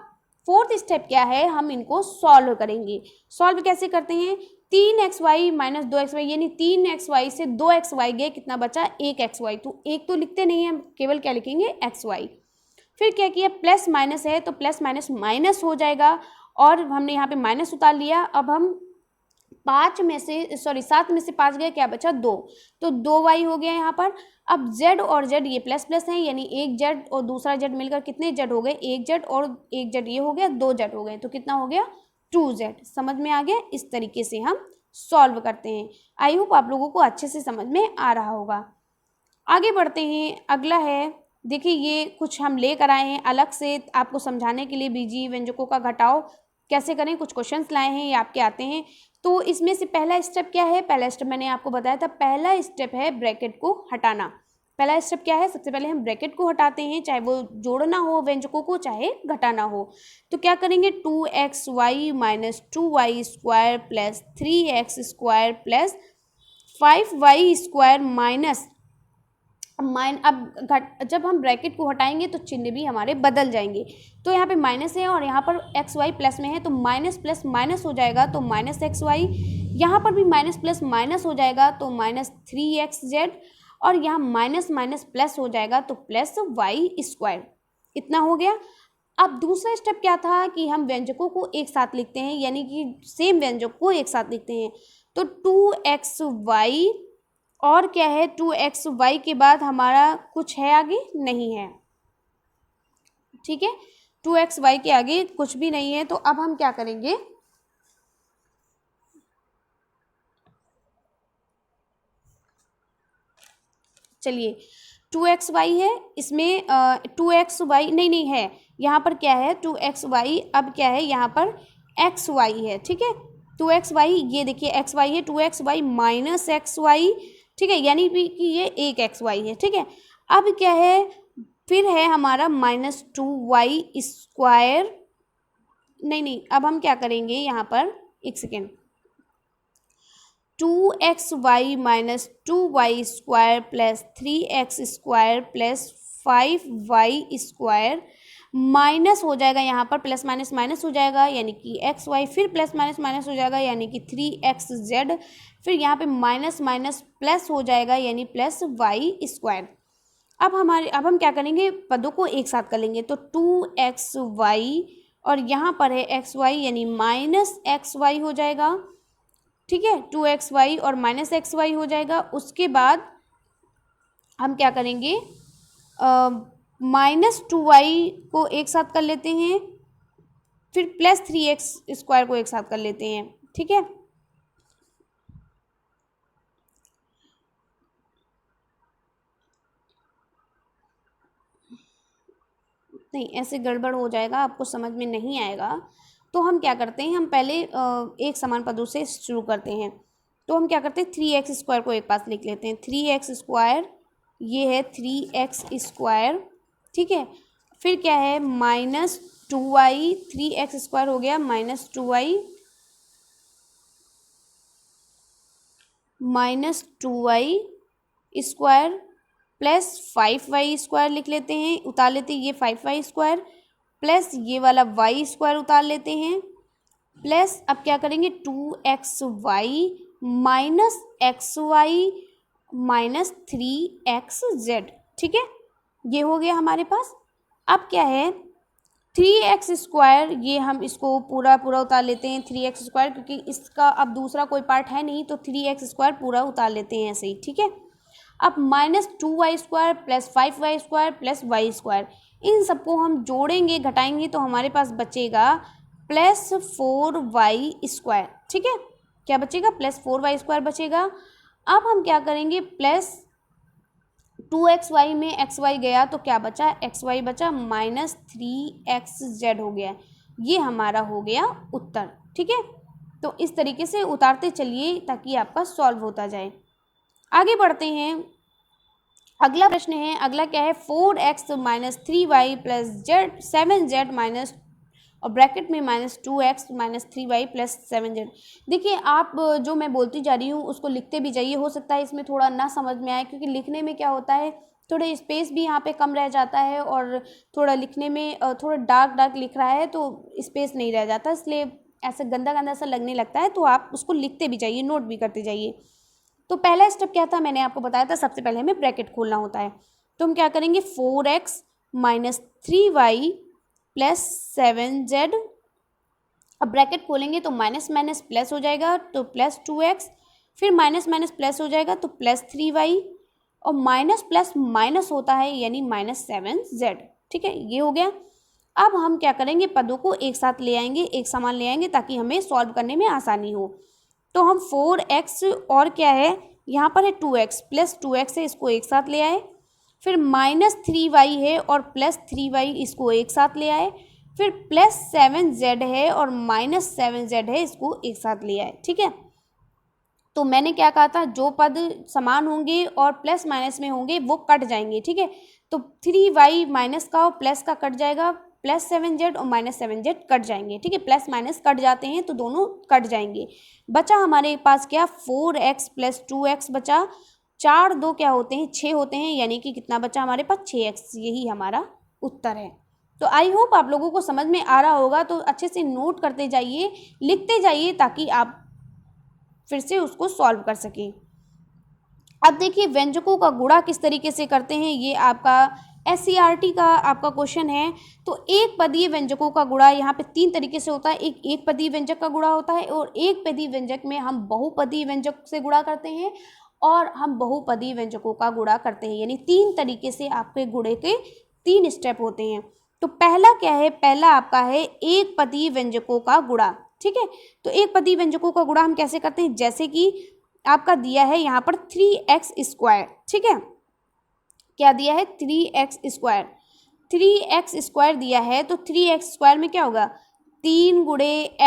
फोर्थ स्टेप क्या है, हम इनको सॉल्व करेंगे। सॉल्व कैसे करते हैं, 3xy - 2xy, यानी 3xy से 2xy गए, कितना बचा, 1xy। तो एक तो लिखते नहीं है, केवल क्या लिखेंगे, xy। फिर क्या किया, प्लस माइनस है तो प्लस माइनस माइनस हो जाएगा, और हमने यहाँ पे माइनस उतार लिया। अब हम 7 में से 5 गए, क्या बचा 2, तो 2y हो गया यहाँ पर। अब z और z ये प्लस प्लस हैं, यानी एक z और दूसरा z मिलकर कितने z हो गए, एक z और एक z ये हो गया 2 z हो गए, तो कितना हो गया 2z। समझ में आ गया? इस तरीके से हम सॉल्व करते हैं। आई होप आप लोगों को अच्छे से समझ में आ रहा होगा। आगे बढ़ते हैं, अगला है, देखिए ये कुछ हम लेकर आए हैं अलग से आपको समझाने के लिए, बीजीय व्यंजकों का घटाव कैसे करें, कुछ क्वेश्चंस लाए हैं, ये आपके आते हैं। तो इसमें से पहला स्टेप क्या है, पहला स्टेप मैंने आपको बताया था, पहला स्टेप है ब्रैकेट को हटाना। पहला स्टेप क्या है, सबसे पहले हम ब्रैकेट को हटाते हैं, चाहे वो जोड़ना हो व्यंजकों को चाहे घटाना हो। तो क्या करेंगे, 2xy minus 2y square plus 3x square plus 5y square minus जब हम ब्रैकेट को हटाएंगे तो चिन्ह भी हमारे बदल जाएंगे। तो यहाँ पे माइनस है और यहाँ पर एक्स वाई प्लस में है, तो माइनस प्लस माइनस हो जाएगा तो माइनस एक्स वाई, यहाँ पर भी माइनस प्लस माइनस हो जाएगा तो माइनस 3xz, और यहाँ माइनस माइनस प्लस हो जाएगा तो प्लस वाई स्क्वायर। इतना हो गया। अब दूसरा स्टेप क्या था कि हम व्यंजकों को एक साथ लिखते हैं, यानी कि सेम व्यंजक को एक साथ लिखते हैं। तो 2xy और क्या है, 2xy के बाद हमारा कुछ है आगे, नहीं है, ठीक है, 2xy के आगे कुछ भी नहीं है। तो अब हम क्या करेंगे, चलिए 2xy है, इसमें 2xy नहीं है, यहाँ पर क्या है 2xy, अब क्या है यहाँ पर xy है, ठीक है, 2xy ये देखिए xy है, 2xy माइनस xy, ठीक है, यानी कि ये एक xy है, ठीक है। अब क्या है, फिर है हमारा माइनस 2y स्क्वायर, नहीं, अब हम क्या करेंगे यहाँ पर, एक second, 2xy minus 2y square plus 3x square plus 5y square minus हो जाएगा, यहाँ पर प्लस माइनस माइनस हो जाएगा, यानी कि एक्स वाई, फिर प्लस माइनस माइनस हो जाएगा, यानी कि 3xz, फिर यहाँ पे माइनस माइनस प्लस हो जाएगा, यानी प्लस वाई स्क्वायर। अब हम क्या करेंगे, पदों को एक साथ कर लेंगे। तो 2xy और यहाँ पर है xy, यानी माइनस xy हो जाएगा, ठीक है, 2xy और माइनस xy हो जाएगा। उसके बाद हम क्या करेंगे, माइनस 2y को एक साथ कर लेते हैं, फिर प्लस 3x स्क्वायर को एक साथ कर लेते हैं, ठीक है। नहीं, ऐसे गड़बड़ हो जाएगा, आपको समझ में नहीं आएगा। तो हम क्या करते हैं, हम पहले एक समान पदों से शुरू करते हैं। तो हम क्या करते हैं, 3x स्क्वायर को एक पास लिख लेते हैं, 3x स्क्वायर, ये है 3x स्क्वायर, ठीक है। फिर क्या है, माइनस 2y, 3x स्क्वायर हो गया minus 2y, minus 2y square plus 5y square लिख लेते हैं, उतार लेते हैं ये 5y स्क्वायर, प्लस ये वाला y स्क्वायर उतार लेते हैं, प्लस अब क्या करेंगे 2xy minus xy minus 3xz, ठीक है, ये हो गया हमारे पास। अब क्या है, 3x स्क्वायर, ये हम इसको पूरा उतार लेते हैं 3x स्क्वायर, क्योंकि इसका अब दूसरा कोई पार्ट है नहीं, तो 3x स्क्वायर पूरा उतार लेते हैं ऐसे ही, ठीक है। अब minus 2y square plus 5y square plus Y square, इन सबको हम जोड़ेंगे घटाएंगे तो हमारे पास बचेगा प्लस 4y स्क्वायर, ठीक है, क्या बचेगा, प्लस 4y स्क्वायर बचेगा। अब हम क्या करेंगे, प्लस 2xy में xy गया तो क्या बचा, xy बचा, माइनस 3xz हो गया, ये हमारा हो गया उत्तर, ठीक है। तो इस तरीके से उतारते चलिए ताकि आपका सॉल्व होता जाए। आगे बढ़ते हैं, अगला प्रश्न है, अगला क्या है, 4x minus 3y plus Z 7z minus, और ब्रैकेट में minus 2x minus 3y plus 7z। देखिए आप जो मैं बोलती जा रही हूँ उसको लिखते भी जाइए, हो सकता है इसमें थोड़ा ना समझ में आए, क्योंकि लिखने में क्या होता है, थोड़े स्पेस भी यहाँ पे कम रह जाता है, और थोड़ा लिखने में थोड़ा डार्क लिख रहा है तो स्पेस नहीं रह जाता, इसलिए ऐसा गंदा सा लगने लगता है। तो आप उसको लिखते भी जाइए, नोट भी करते जाइए। तो पहला स्टेप क्या था, मैंने आपको बताया था, सबसे पहले हमें ब्रैकेट खोलना होता है। तो हम क्या करेंगे, 4x minus 3y plus 7z अब ब्रैकेट खोलेंगे तो माइनस माइनस प्लस हो जाएगा, तो प्लस 2x, फिर माइनस माइनस प्लस हो जाएगा तो प्लस 3y, और माइनस प्लस माइनस होता है यानी माइनस 7z। ठीक है, ये हो गया। अब हम क्या करेंगे, पदों को एक साथ ले आएंगे, एक समान ले आएंगे ताकि हमें सॉल्व करने में आसानी हो। तो हम 4x और क्या है यहाँ पर है 2x, प्लस 2x है, इसको एक साथ ले आए। फिर माइनस 3y है और प्लस 3y, इसको एक साथ ले आए। फिर प्लस 7z है और माइनस 7z है, इसको एक साथ ले आए। ठीक है, तो मैंने क्या कहा था, जो पद समान होंगे और प्लस माइनस में होंगे वो कट जाएंगे। ठीक है, तो 3y माइनस का और प्लस का कट जाएगा, प्लस 7z और माइनस 7z कट जाएंगे। ठीक है, प्लस माइनस कट जाते हैं तो दोनों कट जाएंगे। बचा हमारे पास क्या, 4x प्लस 2x बचा। 4 2 क्या होते हैं, 6 होते हैं, यानी कि कितना बचा हमारे पास, 6x। यही हमारा उत्तर है। तो आई होप आप लोगों को समझ में आ रहा होगा। तो अच्छे से नोट करते जाइए, लिखते जाइए, ताकि आप फिर से उसको सॉल्व कर सकें। अब देखिए व्यंजकों का गुणा किस तरीके से करते हैं, ये आपका SCERT का आपका क्वेश्चन है। तो एक पदीय व्यंजकों का गुणा यहाँ पे 3 तरीके से होता है। एक पदीय व्यंजक का गुणा होता है, और एक पदीय व्यंजक में हम बहुपदीय व्यंजक से गुणा करते हैं, और हम बहुपदीय व्यंजकों का गुणा करते हैं। यानी 3 तरीके से आपके गुणे के 3 स्टेप होते हैं। तो पहला क्या है, पहला आपका है एक पदीय व्यंजकों का गुणा। ठीक है, तो एक पदीय व्यंजकों का गुणा हम कैसे करते हैं, जैसे कि आपका दिया है यहाँ पर 3x स्क्वायर। ठीक है, क्या दिया है, 3x स्क्वायर। 3x स्क्वायर दिया है, तो 3x स्क्वायर में क्या होगा, 3 गुणे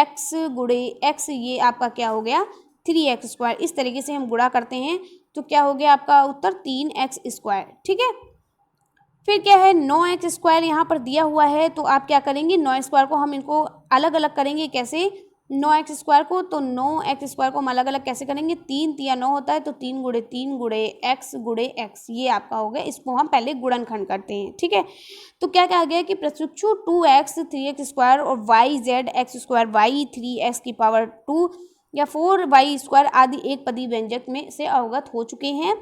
x, ये आपका क्या हो गया, 3x स्क्वायर। इस तरीके से हम गुणा करते हैं, तो क्या हो गया आपका उत्तर 3x स्क्वायर। ठीक है, फिर क्या है, 9x स्क्वायर यहाँ पर दिया हुआ है, तो आप क्या करेंगे, 9 स्क्वायर को हम इनको अलग अलग करेंगे। कैसे, 9x स्क्वायर को, तो 9x स्क्वायर को हम अलग अलग कैसे करेंगे, 3 3 9 होता है, तो 3 गुणे x, ये आपका हो गया। इसको हम पहले गुणनखंड करते हैं। ठीक है, तो क्या कहा गया कि प्रशिक्षु 2x 3x स्क्वायर और yz x square y 3x की पावर 2 या 4y स्क्वायर आदि एक पदीय व्यंजक में से अवगत हो चुके हैं।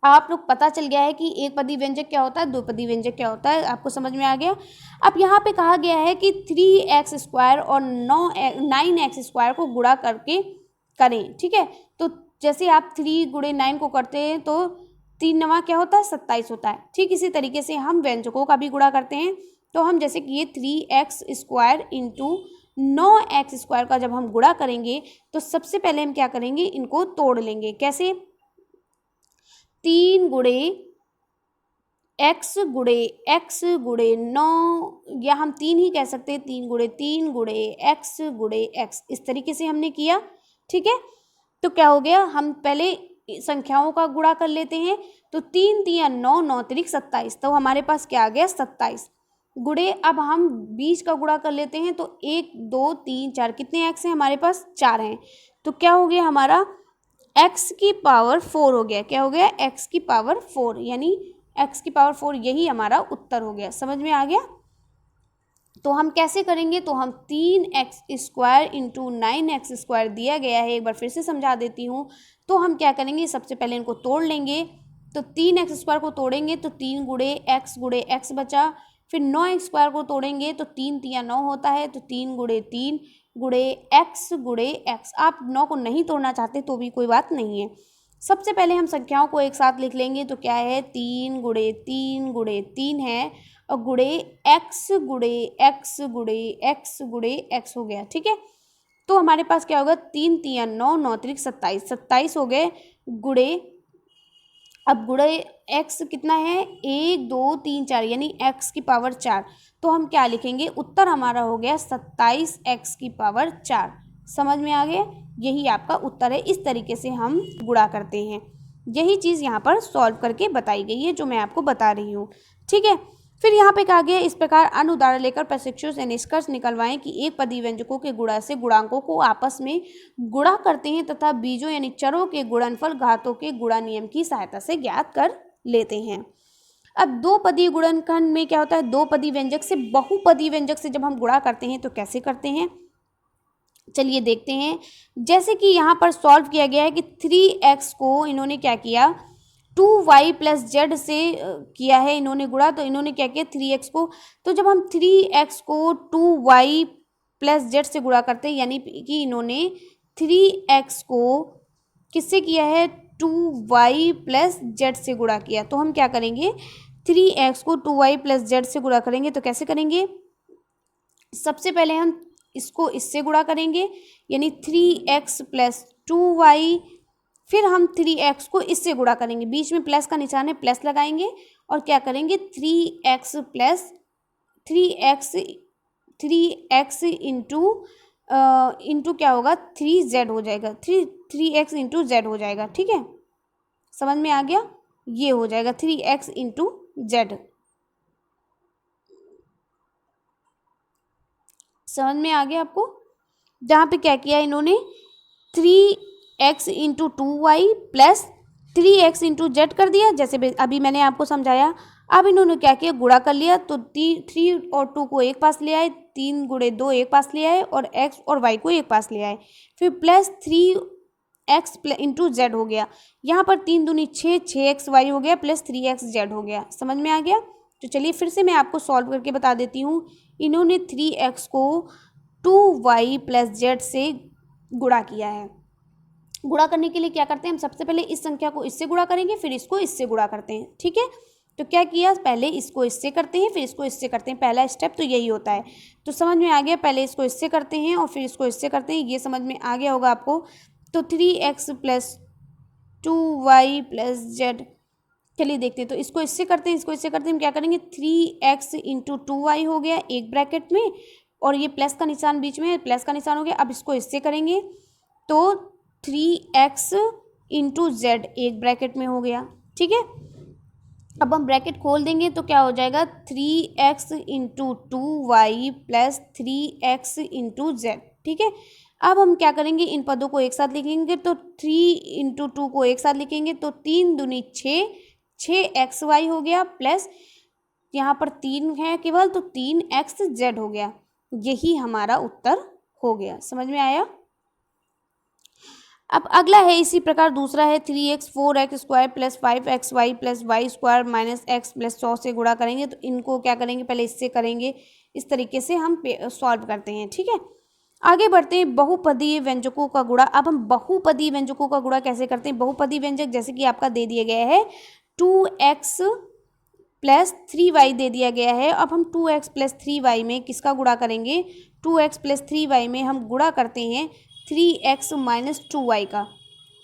आप लोग पता चल गया है कि एक पदीय व्यंजक क्या होता है, दो पदीय व्यंजक क्या होता है, आपको समझ में आ गया। अब यहाँ पे कहा गया है कि 3x स्क्वायर और 9x स्क्वायर को गुणा करके करें। ठीक है, तो जैसे आप 3 गुणे 9 को करते हैं तो 3 9 क्या होता है, 27 होता है। ठीक इसी तरीके से हम व्यंजकों का भी गुणा करते हैं। तो हम जैसे कि ये 3x square into 9x square का जब हम गुणा करेंगे, तो सबसे पहले हम क्या करेंगे, इनको तोड़ लेंगे। कैसे, 3 गुणे x गुणे 9, या हम 3 ही कह सकते हैं, 3 गुणे x, इस तरीके से हमने किया। ठीक है, तो क्या हो गया, हम पहले संख्याओं का गुणा कर लेते हैं। तो 3 3 9 9 3 27, तो हमारे पास क्या आ गया, 27 गुणे। अब हम बीच का गुणा कर लेते हैं, तो 1 2 3 4, कितने x हैं हमारे पास, 4 हैं। तो क्या हो गया हमारा, x की पावर 4 हो गया। क्या हो गया, x की पावर 4, यानी x की पावर 4, यही हमारा उत्तर हो गया। समझ में आ गया। तो हम कैसे करेंगे, तो हम 3x square into 9x square दिया गया है, एक बार फिर से समझा देती हूँ। तो हम क्या करेंगे, सबसे पहले इनको तोड़ लेंगे। तो 3x स्क्वायर को तोड़ेंगे तो 3 गुणे x बचा। फिर 9x स्क्वायर को तोड़ेंगे तो 3 3 9 होता है, तो 3 गुणे x। आप 9 को नहीं तोड़ना चाहते तो भी कोई बात नहीं है। सबसे पहले हम संख्याओं को एक साथ लिख लेंगे, तो क्या है, 3 गुणे 3 है, और गुणे x हो गया। ठीक है, तो हमारे पास क्या होगा, 3 3 9 9 3 27, 27 हो गए गुणे। अब गुणे x कितना है, 1 2 3 4, यानी x की पावर 4। तो हम क्या लिखेंगे, उत्तर हमारा हो गया 27x की पावर 4। समझ में आ गया, यही आपका उत्तर है। इस तरीके से हम गुणा करते हैं। यही चीज़ यहाँ पर सॉल्व करके बताई गई है, जो मैं आपको बता रही हूँ। ठीक है, फिर यहाँ पे कहा गया, इस प्रकार अन्य उदाहरण लेकर प्रशिक्षु से निष्कर्ष निकलवाएं कि एक पदीय व्यंजकों के गुणा से गुणांकों को आपस में गुणा करते हैं तथा बीजों यानी चरों के गुणनफल घातों के गुणा नियम की सहायता से ज्ञात कर लेते हैं। अब दो पदीय गुणनखंड में क्या होता है, दो पदीय व्यंजक से बहुपदीय व्यंजक से जब हम गुणा करते हैं तो कैसे करते हैं, चलिए देखते हैं। जैसे कि यहाँ पर सॉल्व किया गया है कि 3x को इन्होंने क्या किया, 2y प्लस जेड से किया है इन्होंने गुणा। तो इन्होंने क्या किया, 3x को, तो जब हम 3x को 2y प्लस जेड से गुणा करते हैं, यानी कि इन्होंने 3x को किससे किया है, 2y प्लस जेड से गुणा किया। तो हम क्या करेंगे, 3x को 2y प्लस जेड से गुणा करेंगे। तो कैसे करेंगे, सबसे पहले हम इसको इससे गुणा करेंगे, यानी 3x प्लस 2y, फिर हम 3x को इससे गुणा करेंगे, बीच में प्लस का निशान है, प्लस लगाएंगे और क्या करेंगे, 3x प्लस 3x इंटू क्या होगा, 3z हो जाएगा, 3x इंटू जेड हो जाएगा। ठीक है, समझ में आ गया, ये हो जाएगा 3x इंटू जेड। समझ में आ गया आपको, जहाँ पे क्या किया इन्होंने, 3x into 2y plus 3x into Z कर दिया, जैसे अभी मैंने आपको समझाया। अब इन्होंने क्या किया, गुणा कर लिया, तो 3 और 2 को एक पास ले आए, 3 गुणे 2 एक पास ले आए और x और y को एक पास ले आए, फिर प्लस 3x इंटू जेड हो गया। यहाँ पर 3 दूनी 6, 6xy हो गया प्लस 3xz हो गया। समझ में आ गया। तो चलिए फिर से मैं आपको सॉल्व करके बता देती हूँ। इन्होंने 3x को 2y प्लस जेड से गुणा किया है। गुणा करने के लिए क्या करते हैं, हम सबसे पहले इस संख्या को इससे गुणा करेंगे, फिर इसको इससे गुणा करते हैं। ठीक है, तो क्या किया, पहले इसको इससे करते हैं, फिर इसको इससे करते हैं, पहला स्टेप तो यही होता है। तो समझ में आ गया, पहले इसको इससे करते हैं और फिर इसको इससे करते हैं, ये समझ में आ गया होगा आपको। तो 3x plus 2y plus Z, चलिए देखते हैं। तो इसको इससे करते हैं, इसको इससे करते हैं, हम क्या करेंगे, 3x इंटू 2y हो गया एक ब्रैकेट में, और ये प्लस का निशान बीच में है, प्लस का निशान हो गया। अब इसको इससे करेंगे तो 3x इंटू जेड एक ब्रैकेट में हो गया। ठीक है, अब हम ब्रैकेट खोल देंगे तो क्या हो जाएगा, 3x into 2y plus 3x into Z. ठीक है, अब हम क्या करेंगे, इन पदों को एक साथ लिखेंगे, तो 3 इंटू 2 को एक साथ लिखेंगे, तो 3 दूनी 6, 6xy हो गया प्लस यहाँ पर 3 है केवल, तो 3xz हो गया। यही हमारा उत्तर हो गया। समझ में आया। अब अगला है इसी प्रकार दूसरा है 3x 4x square plus 5xy plus Y square minus x plus 100 से गुणा करेंगे। तो इनको क्या करेंगे, पहले इससे करेंगे, इस तरीके से हम सॉल्व करते हैं। ठीक है, आगे बढ़ते हैं, बहुपदीय व्यंजकों का गुणा। अब हम बहुपदीय व्यंजकों का गुणा कैसे करते हैं, बहुपदीय व्यंजक जैसे कि आपका दे दिया गया है 2x प्लस 3y दे दिया गया है। अब हम 2x प्लस 3y में किसका गुणा करेंगे, 2x प्लस 3y में हम गुणा करते हैं 3x माइनस 2y का।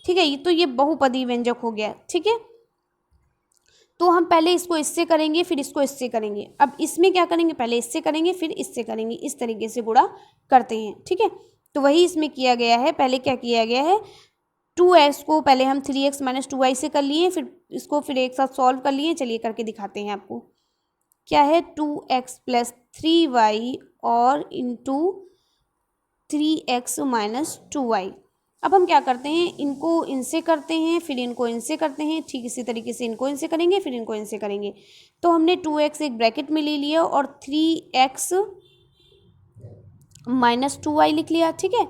ठीक है, तो ये बहुपदीय व्यंजक हो गया। ठीक है, तो हम पहले इसको इससे करेंगे, फिर इसको इससे करेंगे। अब इसमें क्या करेंगे, पहले इससे करेंगे फिर इससे करेंगे, इस तरीके से गुणा करते हैं। ठीक है, तो वही इसमें किया गया है। पहले क्या किया गया है, 2x को पहले हम 3x माइनस 2y से कर लिए, फिर इसको फिर एक साथ सॉल्व कर लिए। चलिए करके दिखाते हैं आपको। क्या है, 2x प्लस 3y और इंटू 3x माइनस 2y। अब हम क्या करते हैं, इनको इनसे करते हैं, फिर इनको इनसे करते हैं, ठीक इसी तरीके से इनको इनसे करेंगे, फिर इनको इनसे करेंगे। तो हमने 2x एक ब्रैकेट में ले लिया और 3x माइनस 2y लिख लिया। ठीक है,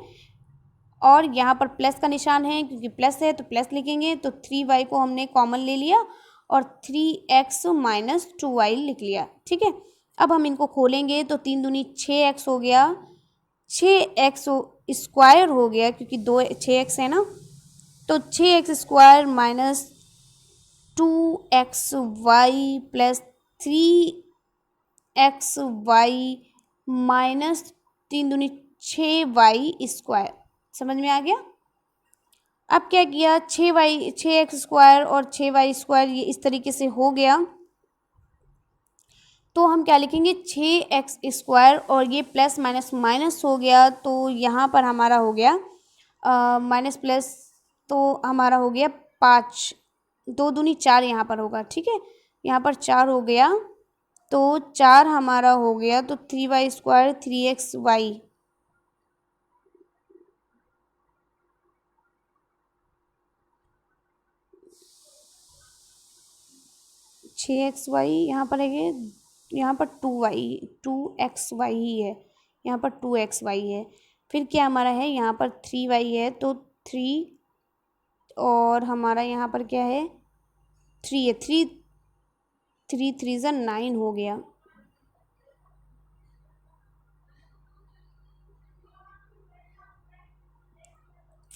और यहाँ पर प्लस का निशान है, क्योंकि प्लस है तो प्लस लिखेंगे। तो 3y को हमने कॉमन ले लिया और 3x माइनस 2y लिख लिया। ठीक है, अब हम इनको खोलेंगे तो 3 दूनी 6x हो गया, 6x स्क्वायर हो गया, क्योंकि 6x है ना, तो 6x square minus 2xy plus 3xy minus 3 दूनी 6y स्क्वायर। समझ में आ गया। अब क्या किया, 6x स्क्वायर और 6y स्क्वायर ये इस तरीके से हो गया, तो हम क्या लिखेंगे, 6x स्क्वायर और ये प्लस माइनस माइनस हो गया, तो यहाँ पर हमारा हो गया माइनस प्लस, तो हमारा हो गया 5, 2 दूनी 4 यहाँ पर होगा। ठीक है, यहाँ पर 4 हो गया, तो 4 हमारा हो गया, तो 3y स्क्वायर 3xy 6xy यहाँ पर है, यहाँ पर 2xy ही है, यहाँ पर 2xy है। फिर क्या हमारा है, यहाँ पर 3y है, तो 3 और हमारा यहाँ पर क्या है, 3 है, 3 3 9 हो गया।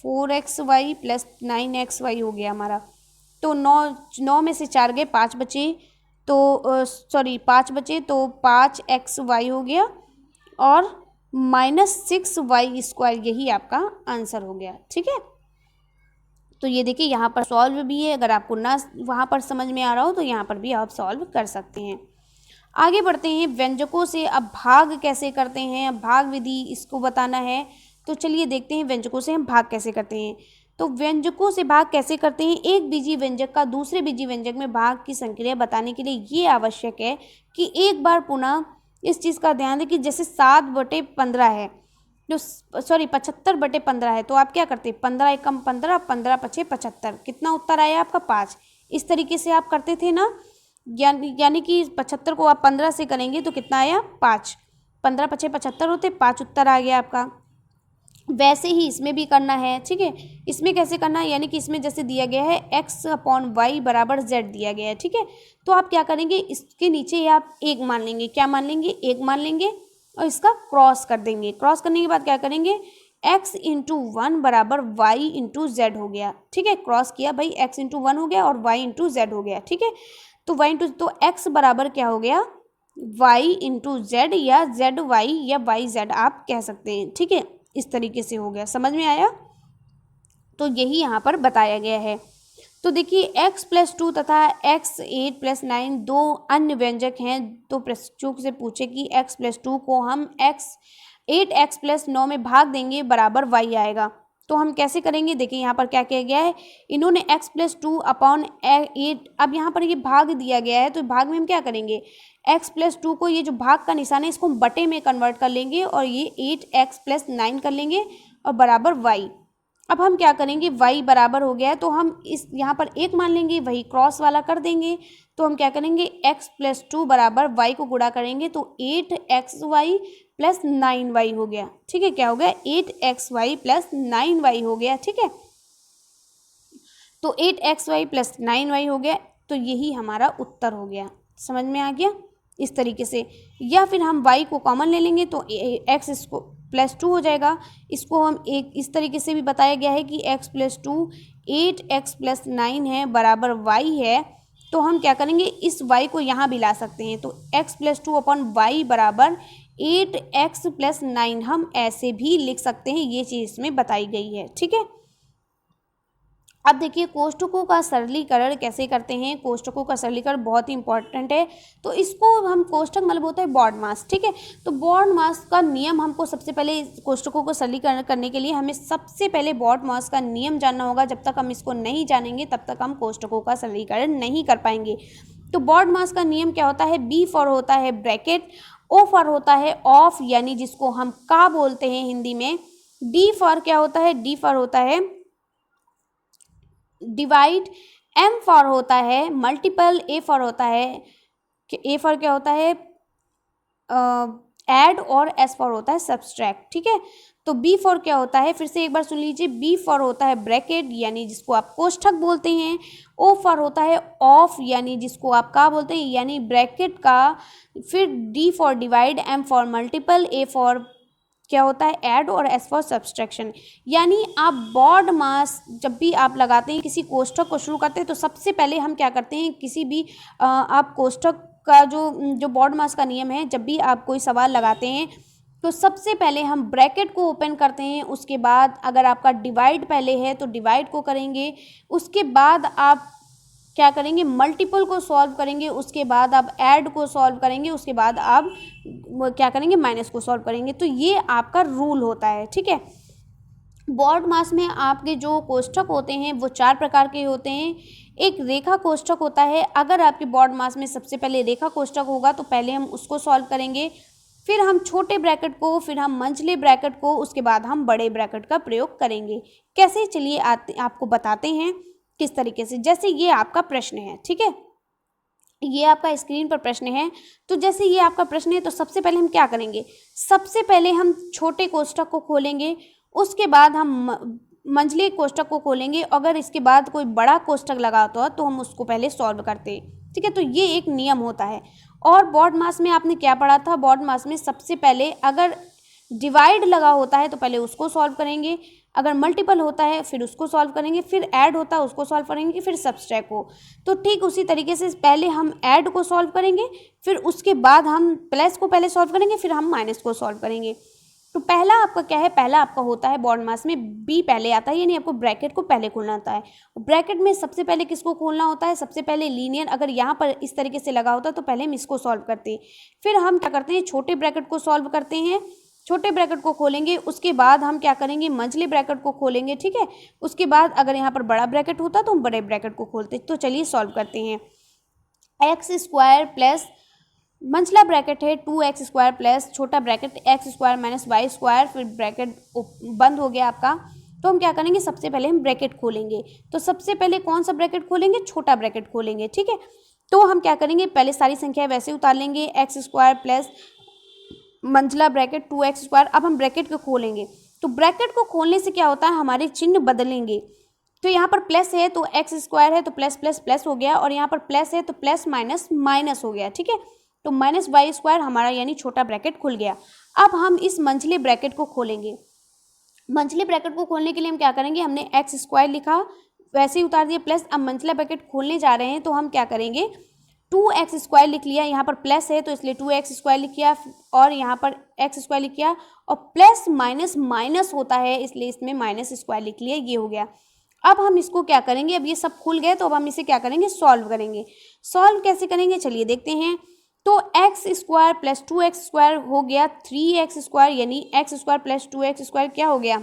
4xy प्लस 9xy हो गया हमारा। तो 9 में से 4 गए, 5 बचे, तो 5 बचे तो 5xy हो गया और -6y², यही आपका आंसर हो गया। ठीक है, तो ये देखिए यहाँ पर सॉल्व भी है, अगर आपको ना वहाँ पर समझ में आ रहा हो तो यहाँ पर भी आप सॉल्व कर सकते हैं। आगे बढ़ते हैं, व्यंजकों से अब भाग कैसे करते हैं, अब भाग विधि इसको बताना है। तो चलिए देखते हैं व्यंजकों से हम भाग कैसे करते हैं। तो व्यंजकों से भाग कैसे करते हैं, एक बीजी व्यंजक का दूसरे बीजी व्यंजक में भाग की संक्रिया बताने के लिए ये आवश्यक है कि एक बार पुनः इस चीज़ का ध्यान दें कि जैसे 7/15 है, जो 75/15 है, तो आप क्या करते हैं, 15 एकम 15, 15 पचे 75, कितना उत्तर आया आपका 5। इस तरीके से आप करते थे ना, यानी कि 75 को आप 15 से करेंगे तो कितना आया 5, 15 पचे 75 होते, 5 उत्तर आ गया आपका। वैसे ही इसमें भी करना है। ठीक है, इसमें कैसे करना है, यानी कि इसमें जैसे दिया गया है x/y = z दिया गया है। ठीक है, तो आप क्या करेंगे, इसके नीचे आप 1 मान लेंगे, क्या मान लेंगे, 1 मान लेंगे और इसका क्रॉस कर देंगे। क्रॉस करने के बाद क्या करेंगे, x × 1 = y × z हो गया। ठीक है, क्रॉस किया भाई, x × 1 हो गया और y × z हो गया। ठीक है, तो तो x बराबर क्या हो गया, y × z या zy या yz आप कह सकते हैं। ठीक है, इस तरीके से हो गया, समझ में आया। तो यही यहाँ पर बताया गया है। तो देखिए x+2 तथा x8 + 9 दो अन्य व्यंजक हैं। तो प्रश्नों से पूछे कि x+2 को हम 8x + 9 में भाग देंगे बराबर y आएगा। तो हम कैसे करेंगे, देखिए यहाँ पर क्या किया गया है, इन्होंने x+2/8, अब यहाँ पर ये भाग दिया गया है तो भाग में हम क्या करेंगे, x+2 को, ये जो भाग का निशान है इसको हम बटे में कन्वर्ट कर लेंगे और ये 8x + 9 कर लेंगे और बराबर y। अब हम क्या करेंगे, y बराबर हो गया है तो हम इस यहाँ पर 1 मान लेंगे, वही क्रॉस वाला कर देंगे। तो हम क्या करेंगे, x+2 बराबर y को गुणा करेंगे तो 8xy + 9y हो गया। ठीक है, क्या हो गया, 8xy + 9y हो गया। ठीक है, तो 8xy + 9y हो गया, तो यही हमारा उत्तर हो गया। समझ में आ गया, इस तरीके से। या फिर हम y को कॉमन ले लेंगे तो x इसको +2 हो जाएगा। इसको हम एक इस तरीके से भी बताया गया है कि x+2 8x + 9 है बराबर y है। तो हम क्या करेंगे, इस y को यहाँ भी ला सकते हैं। तो x+2/y बराबर 8x + 9 हम ऐसे भी लिख सकते हैं, ये चीज़ इसमें बताई गई है। ठीक है, अब देखिए कोष्ठकों का सरलीकरण कैसे करते हैं। कोष्ठकों का सरलीकरण बहुत ही इंपॉर्टेंट है। तो इसको हम, कोष्ठक मतलब होता है बॉडमास। ठीक है, तो बॉडमास का नियम हमको सबसे पहले, कोष्ठकों को सरलीकरण करने के लिए हमें सबसे पहले बॉडमास का नियम जानना होगा। जब तक हम इसको नहीं जानेंगे तब तक हम कोष्ठकों का सरलीकरण नहीं कर पाएंगे। तो बॉडमास का नियम क्या होता है, B फॉर होता है ब्रैकेट, O फॉर होता है ऑफ, यानी जिसको हम का बोलते हैं हिंदी में। D फॉर क्या होता है, D फॉर होता है डिवाइड, M फॉर होता है मल्टीपल, A फॉर होता है, A फॉर क्या होता है ऐड, और S फॉर होता है सब्सट्रैक्ट। ठीक है, तो B फॉर क्या होता है, फिर से एक बार सुन लीजिए, B फॉर होता है ब्रैकेट, यानी जिसको आप कोष्ठक बोलते हैं। O फॉर होता है ऑफ, यानी जिसको आप का बोलते हैं, यानी ब्रैकेट का। फिर D for divide, M for multiple, A for क्या होता है ऐड, और S फॉर सब्सट्रैक्शन। यानी आप बॉड मास जब भी आप लगाते हैं, किसी कोष्ठक को शुरू करते हैं, तो सबसे पहले हम क्या करते हैं, किसी भी आप कोष्ठक का जो बॉड मास का नियम है, जब भी आप कोई सवाल लगाते हैं तो सबसे पहले हम ब्रैकेट को ओपन करते हैं। उसके बाद अगर आपका डिवाइड पहले है तो डिवाइड को करेंगे, उसके बाद आप क्या करेंगे, मल्टीपल को सॉल्व करेंगे, उसके बाद आप ऐड को सॉल्व करेंगे, उसके बाद आप क्या करेंगे, माइनस को सॉल्व करेंगे। तो ये आपका रूल होता है। ठीक है, बॉड मास में आपके जो कोष्ठक होते हैं वो 4 प्रकार के होते हैं। एक रेखा कोष्ठक होता है। अगर आपके बॉड मास में सबसे पहले रेखा कोष्ठक होगा तो पहले हम उसको सॉल्व करेंगे, फिर हम छोटे ब्रैकेट को, फिर हम मंझले ब्रैकेट को, उसके बाद हम बड़े ब्रैकेट का प्रयोग करेंगे। कैसे, चलिए आपको बताते हैं किस तरीके से। जैसे ये आपका प्रश्न है, ठीक है, ये आपका स्क्रीन पर प्रश्न है। तो जैसे ये आपका प्रश्न है तो सबसे पहले हम क्या करेंगे, सबसे पहले हम छोटे कोष्ठक को खोलेंगे, उसके बाद हम मंझले कोष्ठक को खोलेंगे। अगर इसके बाद कोई बड़ा कोष्ठक लगा होता तो हम उसको पहले सॉल्व करते हैं। ठीक है, तो ये एक नियम होता है। और बॉड मास में आपने क्या पढ़ा था, बॉड मास में सबसे पहले अगर डिवाइड लगा होता है तो पहले उसको सॉल्व करेंगे, अगर मल्टीपल होता है फिर उसको सॉल्व करेंगे, फिर ऐड होता है उसको सॉल्व करेंगे, फिर सब्सट्रैक्ट हो। तो ठीक उसी तरीके से पहले हम ऐड को सॉल्व करेंगे, फिर उसके बाद हम प्लस को पहले सॉल्व करेंगे, फिर हम माइनस को सॉल्व करेंगे। तो पहला आपका क्या है, पहला आपका होता है बॉड मास में बी पहले आता है, यानी आपको ब्रैकेट को पहले खोलना होता है। ब्रैकेट में सबसे पहले किसको खोलना होता है, सबसे पहले लीनियर, अगर यहाँ पर इस तरीके से लगा होता है तो पहले हम इसको सॉल्व करते हैं, फिर हम क्या करते हैं छोटे ब्रैकेट को सॉल्व करते हैं। छोटे ब्रैकेट को खोलेंगे, उसके बाद हम क्या करेंगे मंझले ब्रैकेट को खोलेंगे, ठीक है। उसके बाद अगर यहाँ पर बड़ा ब्रैकेट होता तो हम बड़े ब्रैकेट को खोलते। तो चलिए सॉल्व करते हैं। एक्स स्क्वायर प्लस मंझला ब्रैकेट है 2x² प्लस छोटा ब्रैकेट x² माइनस y², फिर ब्रैकेट बंद हो गया आपका। तो हम क्या करेंगे, सबसे पहले हम ब्रैकेट खोलेंगे। तो सबसे पहले कौन सा ब्रैकेट खोलेंगे, छोटा ब्रैकेट खोलेंगे, ठीक है। तो हम क्या करेंगे, पहले सारी संख्या वैसे उतार लेंगे, x² प्लस मंझला ब्रैकेट 2x²। अब हम ब्रैकेट को खोलेंगे, तो ब्रैकेट को खोलने से क्या होता है, हमारे चिन्ह बदलेंगे। तो यहाँ पर प्लस है तो x² है तो प्लस प्लस प्लस हो गया, और यहाँ पर प्लस है तो प्लस माइनस माइनस हो गया, ठीक है। तो माइनस y² हमारा यानी छोटा ब्रैकेट खुल गया। अब हम इस मंझले ब्रैकेट को खोलेंगे। मंझले ब्रैकेट को खोलने के लिए हम क्या करेंगे, हमने x² लिखा वैसे ही उतार दिया प्लस, अब मंझला ब्रैकेट खोलने जा रहे हैं तो हम क्या करेंगे 2x² लिख लिया, यहाँ पर प्लस है तो इसलिए 2x² लिख लिया, और यहाँ पर x² लिख लिया, और प्लस माइनस माइनस होता है इसलिए इसमें -² लिख लिया, ये हो गया। अब हम इसको क्या करेंगे, अब ये सब खुल गए तो अब हम इसे क्या करेंगे, सॉल्व करेंगे। सॉल्व कैसे करेंगे चलिए देखते हैं। तो x² प्लस 2x² हो गया 3x², यानी x² प्लस 2x² क्या हो गया,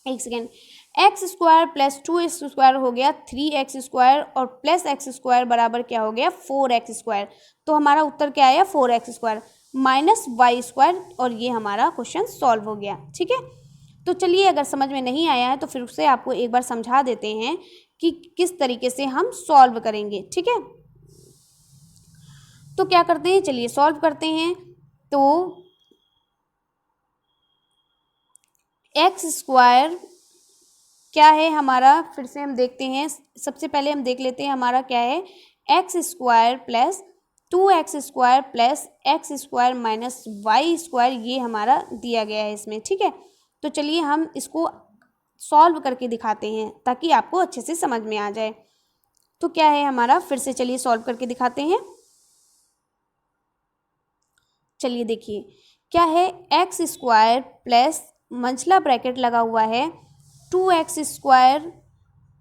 एक सेकेंड, x² प्लस 2x² हो गया 3x², और प्लस x² बराबर क्या हो गया 4x²। तो हमारा उत्तर क्या आया 4x² माइनस y², और ये हमारा क्वेश्चन सॉल्व हो गया, ठीक है। तो चलिए अगर समझ में नहीं आया है तो फिर उससे आपको एक बार समझा देते हैं कि किस तरीके से हम सॉल्व करेंगे, ठीक है। तो क्या करते हैं, चलिए सॉल्व करते हैं। तो x² क्या है हमारा, फिर से हम देखते हैं। सबसे पहले हम देख लेते हैं हमारा क्या है, x² plus 2x² plus x² minus y², ये हमारा दिया गया है इसमें, ठीक है। तो चलिए हम इसको सॉल्व करके दिखाते हैं ताकि आपको अच्छे से समझ में आ जाए। तो क्या है हमारा, फिर से चलिए सॉल्व करके दिखाते हैं। चलिए देखिए क्या है, x² प्लस मंझला ब्रैकेट लगा हुआ है 2x²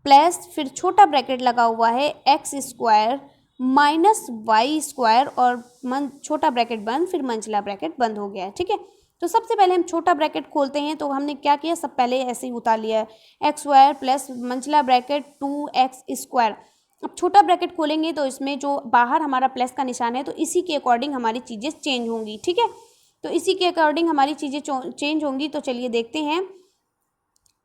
प्लस फिर छोटा ब्रैकेट लगा हुआ है x² माइनस y², और छोटा ब्रैकेट बंद, फिर मंझला ब्रैकेट बंद हो गया, ठीक है। तो सबसे पहले हम छोटा ब्रैकेट खोलते हैं, तो हमने क्या किया, सब पहले ऐसे ही उतार लिया है x² प्लस मंझला ब्रैकेट 2x²। अब छोटा ब्रैकेट खोलेंगे तो इसमें जो बाहर हमारा प्लस का निशान है तो इसी के अकॉर्डिंग हमारी चीज़ें चेंज होंगी, ठीक है। तो इसी के अकॉर्डिंग हमारी चीज़ें चेंज होंगी। तो चलिए देखते हैं,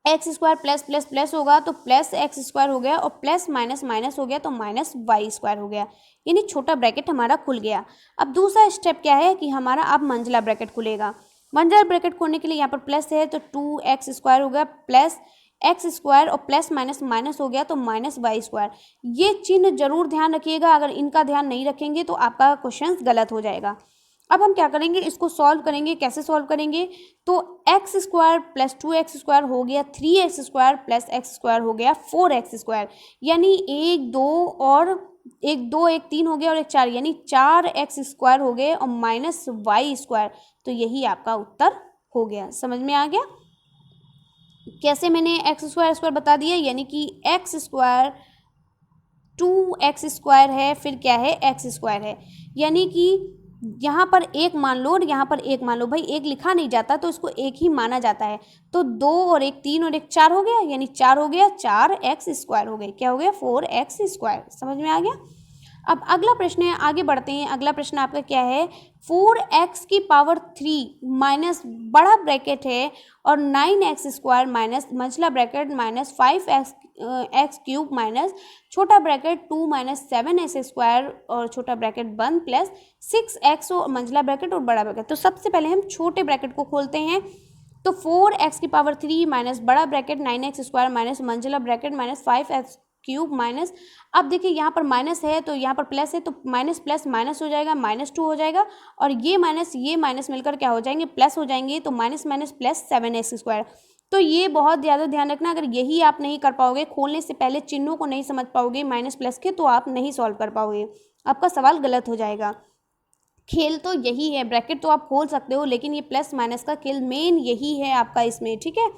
x² प्लस प्लस प्लस होगा तो प्लस x² हो गया, और प्लस माइनस माइनस हो गया तो माइनस y² हो गया, यानी छोटा ब्रैकेट हमारा खुल गया। अब दूसरा स्टेप क्या है कि हमारा अब मंझला ब्रैकेट खुलेगा। मंझला ब्रैकेट खोलने के लिए यहाँ पर प्लस है तो 2x² हो गया प्लस x² और प्लस माइनस माइनस हो गया तो माइनस y²। ये चिन्ह जरूर ध्यान रखिएगा, अगर इनका ध्यान नहीं रखेंगे तो आपका क्वेश्चन गलत हो जाएगा। अब हम क्या करेंगे, इसको सॉल्व करेंगे। कैसे सॉल्व करेंगे, तो x² प्लस 2x² हो गया 3x² प्लस x² हो गया 4x², यानी 1 2 और 1 2 1 3 हो गया और 1 4, यानी 4x² हो गए और माइनस y²। तो यही आपका उत्तर हो गया। समझ में आ गया कैसे मैंने x² बता दिया, यानी कि x² 2x² है, फिर क्या है x² है, यानी कि यहाँ पर एक मान लो और यहाँ पर एक मान लो। भाई एक लिखा नहीं जाता तो इसको एक ही माना जाता है। तो 2 और 1 3 और 1 4 हो गया, यानी 4 हो गया, 4x² हो गए, क्या हो गया 4x²। समझ में आ गया। अब अगला प्रश्न है, आगे बढ़ते हैं। अगला प्रश्न आपका क्या है, 4x³ माइनस बड़ा ब्रैकेट है और 9x² माइनस मंझला ब्रैकेट माइनस 5x³ माइनस छोटा ब्रैकेट 2 माइनस 7x² और छोटा ब्रैकेट बंद प्लस 6x और मंझला ब्रैकेट और बड़ा ब्रैकेट। तो सबसे पहले हम छोटे ब्रैकेट को खोलते हैं। तो 4x³ माइनस बड़ा ब्रैकेट 9x² माइनस मंझला bracket minus 5x³ cube minus, अब देखिए यहाँ पर माइनस है तो यहाँ पर प्लस है, तो माइनस प्लस माइनस हो जाएगा, -2 हो जाएगा, और ये माइनस मिलकर क्या हो जाएंगे, प्लस हो जाएंगे, तो माइनस माइनस प्लस 7x²। तो ये बहुत ज़्यादा ध्यान रखना, अगर यही आप नहीं कर पाओगे, खोलने से पहले चिन्हों को नहीं समझ पाओगे माइनस प्लस के, तो आप नहीं सॉल्व कर पाओगे, आपका सवाल गलत हो जाएगा। खेल तो यही है, ब्रैकेट तो आप खोल सकते हो, लेकिन ये प्लस माइनस का खेल मेन यही है आपका इसमें, ठीक है।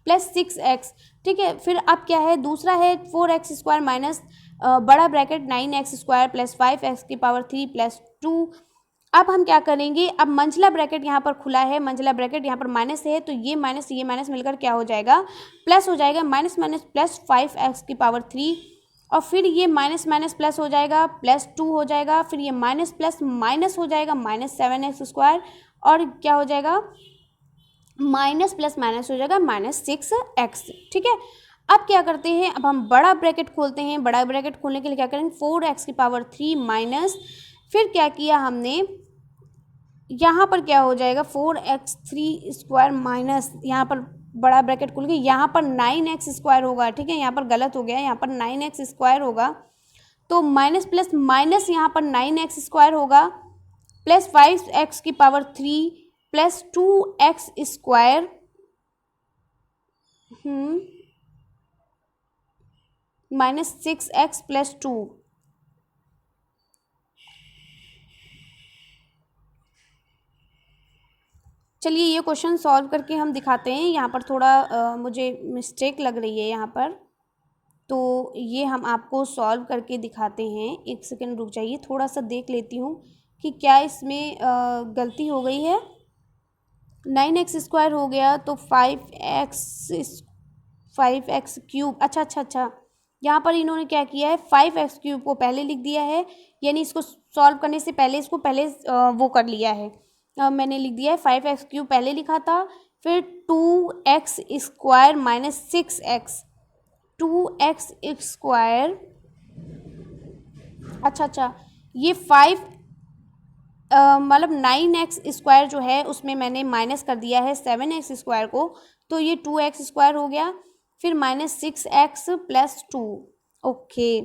प्लस 6x, ठीक है। फिर अब क्या है, दूसरा है 4x² माइनस बड़ा bracket 9x² plus 5x³ plus 2। अब हम क्या करेंगे, अब मंझला ब्रैकेट यहाँ पर खुला है, मंझला ब्रैकेट यहाँ पर माइनस है, तो ये माइनस मिलकर क्या हो जाएगा, प्लस हो जाएगा, माइनस माइनस प्लस 5x³ और फिर ये माइनस माइनस प्लस हो जाएगा, +2 हो जाएगा, फिर ये माइनस प्लस माइनस हो जाएगा, -7x², और क्या हो जाएगा, माइनस प्लस माइनस हो जाएगा -6x, ठीक है। अब क्या करते हैं, अब हम बड़ा ब्रैकेट खोलते हैं, बड़ा ब्रैकेट खोलने के लिए क्या करेंगे, 4x³ माइनस, फिर क्या किया हमने, यहाँ पर क्या हो जाएगा, 4x³ माइनस, यहाँ पर बड़ा ब्रैकेट खुल गया, यहाँ पर 9x² होगा, ठीक है, यहाँ पर गलत हो गया, यहाँ पर 9x² होगा, तो माइनस प्लस माइनस यहाँ पर 9x² होगा, plus 5x³ plus 2x² minus 6x plus 2। चलिए ये क्वेश्चन सॉल्व करके हम दिखाते हैं। यहाँ पर थोड़ा मुझे मिस्टेक लग रही है यहाँ पर, तो ये हम आपको सॉल्व करके दिखाते हैं। एक सेकंड रुक जाइए, थोड़ा सा देख लेती हूँ कि क्या इसमें गलती हो गई है। 9x² हो गया तो 5x³ अच्छा, यहाँ पर इन्होंने क्या किया है, 5x³ को पहले लिख दिया है, यानी इसको सॉल्व करने से पहले इसको पहले वो कर लिया है। मैंने लिख दिया है 5x³ पहले लिखा था, फिर 2x² माइनस 6x, 2x² अच्छा, ये 5 मतलब 9x² जो है उसमें मैंने माइनस कर दिया है 7x² को, तो ये 2x² हो गया, फिर -6x प्लस 2। ओके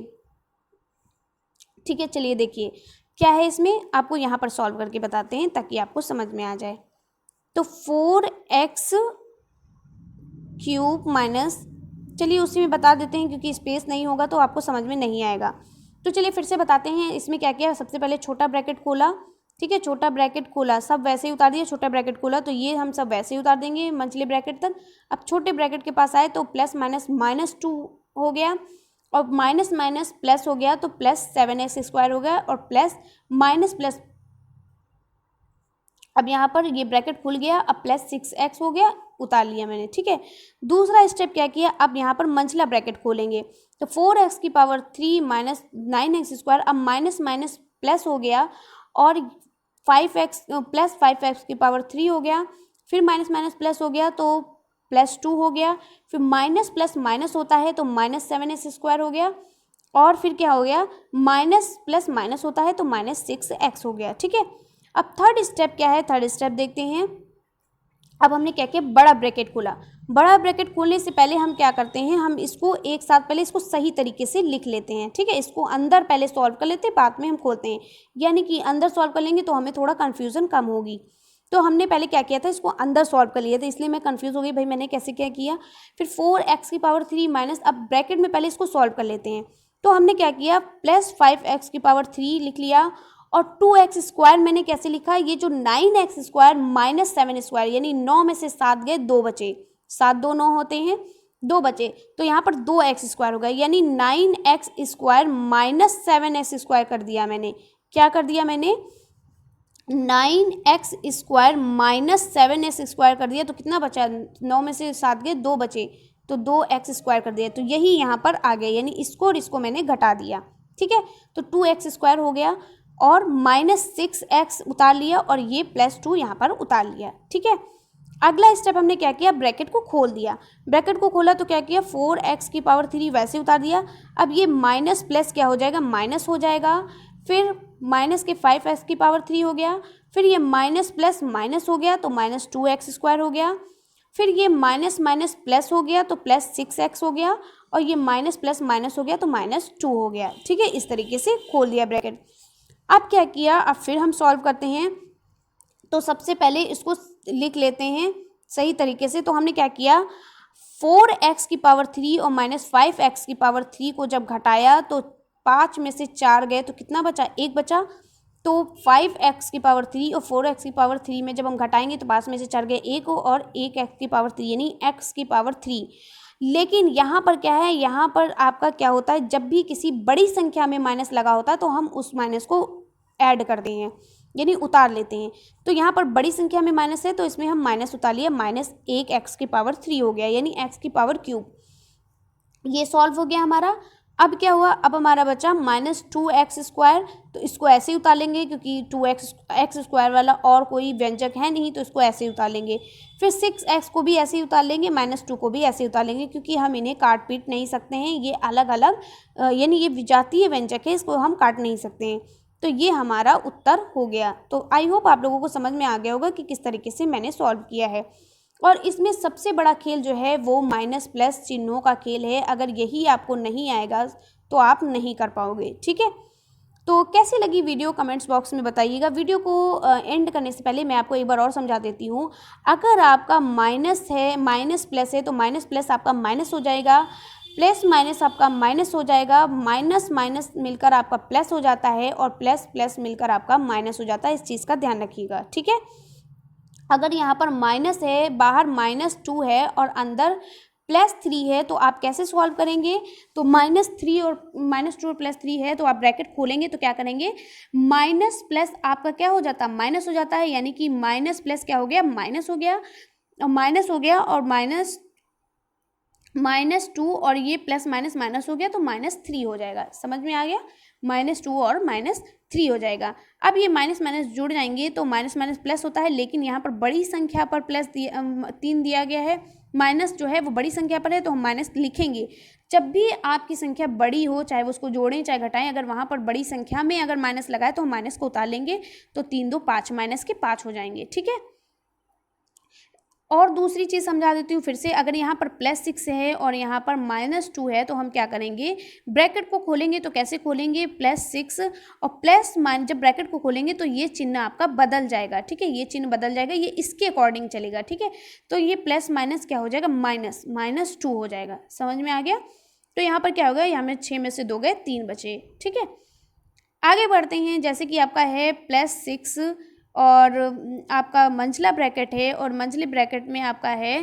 ठीक है, चलिए देखिए क्या है इसमें, आपको यहाँ पर सॉल्व करके बताते हैं ताकि आपको समझ में आ जाए। तो 4x³ माइनस, चलिए उसी में बता देते हैं क्योंकि स्पेस नहीं होगा तो आपको समझ में नहीं आएगा। तो चलिए फिर से बताते हैं इसमें क्या किया। सबसे पहले छोटा ब्रैकेट खोला, ठीक है, छोटा ब्रैकेट खोला, सब वैसे ही उतार दिया। छोटा ब्रैकेट खोला तो ये हम सब वैसे ही उतार देंगे मंझले ब्रैकेट तक। अब छोटे ब्रैकेट के पास आए तो प्लस माइनस -2 हो गया, और माइनस माइनस प्लस हो गया तो प्लस 7x² हो गया, और प्लस माइनस प्लस, अब यहाँ पर ये ब्रैकेट खुल गया, अब प्लस 6x हो गया, उतार लिया मैंने, ठीक है। दूसरा स्टेप क्या किया, अब यहाँ पर मंझला ब्रैकेट खोलेंगे, तो 4x³ माइनस 9x², अब माइनस माइनस प्लस हो गया, और 5x प्लस 5x³ हो गया, फिर माइनस माइनस प्लस हो गया तो +2 हो गया, फिर माइनस प्लस माइनस होता है तो -7x² हो गया, और फिर क्या हो गया, माइनस प्लस माइनस होता है तो -6x हो गया, ठीक है। अब थर्ड स्टेप क्या है, थर्ड स्टेप देखते हैं। अब हमने क्या किया, बड़ा ब्रैकेट खोला। बड़ा ब्रैकेट खोलने से पहले हम क्या करते हैं, हम इसको एक साथ पहले इसको सही तरीके से लिख लेते हैं, ठीक है। इसको अंदर पहले सॉल्व कर लेते हैं, बाद में हम खोलते हैं, यानी कि अंदर सॉल्व कर लेंगे तो हमें थोड़ा कन्फ्यूज़न कम होगी। तो हमने पहले क्या किया था, इसको अंदर सॉल्व कर लिया था, इसलिए मैं कंफ्यूज हो गई भाई मैंने कैसे क्या किया। फिर 4x³ माइनस, अब ब्रैकेट में पहले इसको सॉल्व कर लेते हैं। तो हमने क्या किया, प्लस 5x³ लिख लिया, और 2x² मैंने कैसे लिखा, ये जो 9x² माइनस 7x², यानी 9 में से 7 गए, 2 बचे, 7 2 9 होते हैं, 2 बचे, तो यहाँ पर 2x² होगा, यानी 9x² माइनस 7x² कर दिया मैंने। क्या कर दिया मैंने, 9x² माइनस 7x² कर दिया, तो कितना बचा, 9 में से 7 गए, 2 बचे, तो 2x² कर दिया, तो यही यहाँ पर आ गया, यानी इसको और इसको मैंने घटा दिया, ठीक है। तो 2x² हो गया, और -6x उतार लिया, और ये +2 यहाँ पर उतार लिया, ठीक है। अगला स्टेप हमने क्या किया, ब्रैकेट को खोल दिया। ब्रैकेट को खोला तो क्या किया, 4x³ वैसे उतार दिया। अब ये माइनस प्लस क्या हो जाएगा, माइनस हो जाएगा, फिर माइनस के 5x³ हो गया, फिर ये माइनस प्लस माइनस हो गया तो -2x² हो गया, फिर ये माइनस माइनस प्लस हो गया तो प्लस 6x हो गया, और ये माइनस प्लस माइनस हो गया तो -2 हो गया। ठीक है, इस तरीके से खोल दिया ब्रैकेट। अब क्या किया, अब फिर हम सॉल्व करते हैं। तो सबसे पहले इसको लिख लेते हैं सही तरीके से। तो हमने क्या किया, 4x की पावर 3 और -5x की पावर 3 को जब घटाया तो 5 में से 4 गए तो कितना बचा, 1 बचा। तो 5x की पावर 3 और 4x की पावर 3 में जब हम घटाएंगे तो 5 में से 4 गए 1 और 1x की पावर 3 यानी x की पावर 3। लेकिन यहाँ पर क्या है, यहाँ पर आपका क्या होता है, जब भी किसी बड़ी संख्या में माइनस लगा होता है तो हम उस माइनस को ऐड करते हैं यानी उतार लेते हैं। तो यहाँ पर बड़ी संख्या में माइनस है तो इसमें हम माइनस उतार लिए, -1x की पावर 3 हो गया यानी x की पावर क्यूब। ये सॉल्व हो गया हमारा। अब क्या हुआ, अब हमारा बचा -2x²। तो इसको ऐसे ही उतार लेंगे क्योंकि 2x वाला और कोई व्यंजक है नहीं, तो इसको ऐसे ही उतार लेंगे। फिर 6x को भी ऐसे ही उतार लेंगे, -2 को भी ऐसे ही उतार लेंगे क्योंकि हम इन्हें काट पीट नहीं सकते हैं, ये अलग अलग यानी ये विजातीय व्यंजक है, इसको हम काट नहीं सकते हैं। तो ये हमारा उत्तर हो गया। तो आई होप आप लोगों को समझ में आ गया होगा कि किस तरीके से मैंने सॉल्व किया है। और इसमें सबसे बड़ा खेल जो है वो माइनस प्लस चिन्हों का खेल है। अगर यही आपको नहीं आएगा तो आप नहीं कर पाओगे। ठीक है, तो कैसी लगी वीडियो कमेंट्स बॉक्स में बताइएगा। वीडियो को एंड करने से पहले मैं आपको एक बार और समझा देती हूँ। अगर आपका माइनस है, माइनस प्लस है तो माइनस प्लस आपका माइनस हो जाएगा, प्लस माइनस आपका माइनस हो जाएगा, माइनस माइनस मिलकर आपका प्लस हो जाता है और प्लस प्लस मिलकर आपका माइनस हो जाता है। इस चीज़ का ध्यान रखिएगा। ठीक है, अगर यहाँ पर माइनस है, बाहर -2 है और अंदर +3 है तो आप कैसे सॉल्व करेंगे। तो -2 और +3 है तो आप ब्रैकेट खोलेंगे तो क्या करेंगे, माइनस प्लस आपका क्या हो जाता है, माइनस हो जाता है, यानी कि माइनस प्लस क्या हो गया, माइनस हो गया, और माइनस हो गया और -2 और ये प्लस माइनस माइनस हो गया तो -3 हो जाएगा। समझ में आ गया, -2 और -3 हो जाएगा। अब ये माइनस माइनस जुड़ जाएंगे तो माइनस माइनस प्लस होता है, लेकिन यहाँ पर बड़ी संख्या पर प्लस 3 दिया गया है, माइनस जो है वो बड़ी संख्या पर है तो हम माइनस लिखेंगे। जब भी आपकी संख्या बड़ी हो, चाहे वो उसको जोड़ें चाहे घटाएं, अगर वहाँ पर बड़ी संख्या में अगर माइनस लगाए तो हम माइनस को उतार लेंगे। तो 3 2 5 माइनस के 5 हो जाएंगे। ठीक है, और दूसरी चीज़ समझा देती हूँ फिर से। अगर यहाँ पर +6 है और यहाँ पर -2 है तो हम क्या करेंगे, ब्रैकेट को खोलेंगे तो कैसे खोलेंगे, +6 और प्लस माइनस, जब ब्रैकेट को खोलेंगे तो ये चिन्ह आपका बदल जाएगा। ठीक है, ये चिन्ह बदल जाएगा, ये इसके अकॉर्डिंग चलेगा। ठीक है, तो ये प्लस माइनस क्या हो जाएगा, -2 हो जाएगा। समझ में आ गया। तो यहाँ पर क्या होगा, यहाँ में 6 में से 2 गए 3 बचे। ठीक है, आगे बढ़ते हैं। जैसे कि आपका है +6 और आपका मंझला ब्रैकेट है और मंझले ब्रैकेट में आपका है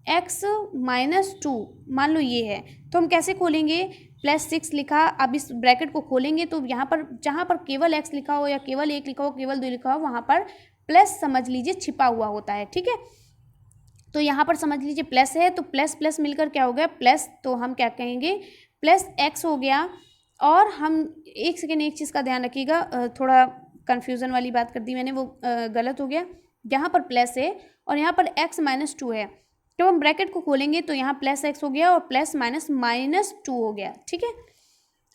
x -2, मान लो ये है, तो हम कैसे खोलेंगे, +6 लिखा, अब इस ब्रैकेट को खोलेंगे तो यहाँ पर जहाँ पर केवल x लिखा हो या केवल 1 लिखा हो, केवल 2 लिखा हो, वहाँ पर प्लस समझ लीजिए छिपा हुआ होता है। ठीक है, तो यहाँ पर समझ लीजिए प्लस है तो प्लस प्लस मिलकर क्या हो गया, प्लस, तो हम क्या कहेंगे, +x हो गया। और हम एक सेकेंड एक चीज़ का ध्यान रखिएगा, थोड़ा कन्फ्यूज़न वाली बात कर दी मैंने, वो गलत हो गया। यहाँ पर प्लस है और यहाँ पर x -2 है, तो हम ब्रैकेट को खोलेंगे तो यहाँ +x हो गया और प्लस माइनस -2 हो गया। ठीक है,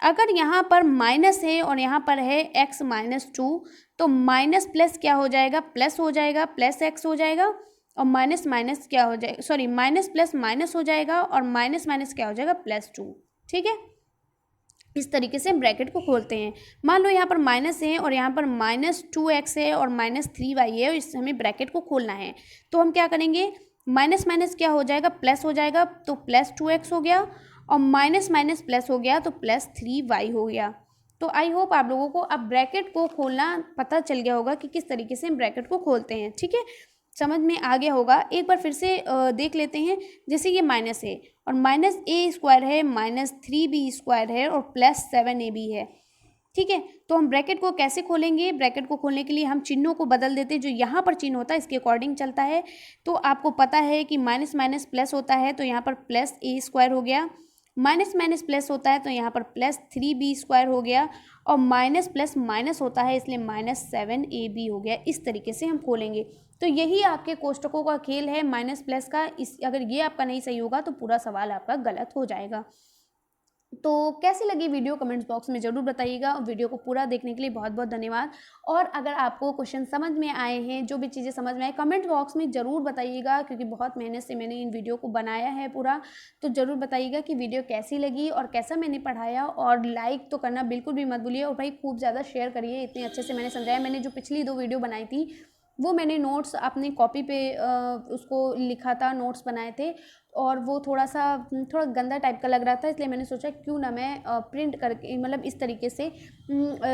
अगर यहाँ पर माइनस है और यहाँ पर है x -2 तो माइनस प्लस क्या हो जाएगा, प्लस हो जाएगा, +x हो जाएगा, और माइनस माइनस क्या हो जाएगा, सॉरी माइनस प्लस माइनस हो जाएगा और माइनस माइनस क्या हो जाएगा, +2। ठीक है, इस तरीके से ब्रैकेट को खोलते हैं। मान लो यहाँ पर माइनस है और यहाँ पर -2x है और -3y है और इससे हमें ब्रैकेट को खोलना है। तो हम क्या करेंगे, माइनस माइनस क्या हो जाएगा, प्लस हो जाएगा, तो +2x हो गया, और माइनस माइनस प्लस हो गया तो +3y हो गया। तो आई होप आप लोगों को अब ब्रैकेट को खोलना पता चल गया होगा कि किस तरीके से हम ब्रैकेट को खोलते हैं। ठीक है, समझ में आ गया होगा। एक बार फिर से देख लेते हैं। जैसे ये माइनस है और -a² है, -3b² है और +7ab है। ठीक है, तो हम ब्रैकेट को कैसे खोलेंगे, ब्रैकेट को खोलने के लिए हम चिन्हों को बदल देते हैं। जो यहाँ पर चिन्ह होता है इसके अकॉर्डिंग चलता है। तो आपको पता है कि माइनस माइनस प्लस होता है तो यहाँ पर +a² हो गया, माइनस माइनस प्लस होता है तो यहाँ पर +3b² हो गया, और माइनस प्लस माइनस होता है इसलिए -7ab हो गया। इस तरीके से हम खोलेंगे। तो यही आपके कोष्टकों का खेल है माइनस प्लस का। इस अगर ये आपका नहीं सही होगा तो पूरा सवाल आपका गलत हो जाएगा। तो कैसी लगी वीडियो कमेंट्स बॉक्स में ज़रूर बताइएगा। वीडियो को पूरा देखने के लिए बहुत बहुत धन्यवाद। और अगर आपको क्वेश्चन समझ में आए हैं, जो भी चीज़ें समझ में आए, कमेंट बॉक्स में ज़रूर बताइएगा, क्योंकि बहुत मेहनत से मैंने इन वीडियो को बनाया है पूरा। तो ज़रूर बताइएगा कि वीडियो कैसी लगी और कैसा मैंने पढ़ाया। और लाइक तो करना बिल्कुल भी मत भूलिए, और भाई खूब ज़्यादा शेयर करिए। इतने अच्छे से मैंने समझाया। मैंने जो पिछली 2 वीडियो बनाई थी वो मैंने नोट्स अपनी कॉपी पे उसको लिखा था, नोट्स बनाए थे, और वो थोड़ा गंदा टाइप का लग रहा था, इसलिए मैंने सोचा क्यों ना मैं प्रिंट करके, मतलब इस तरीके से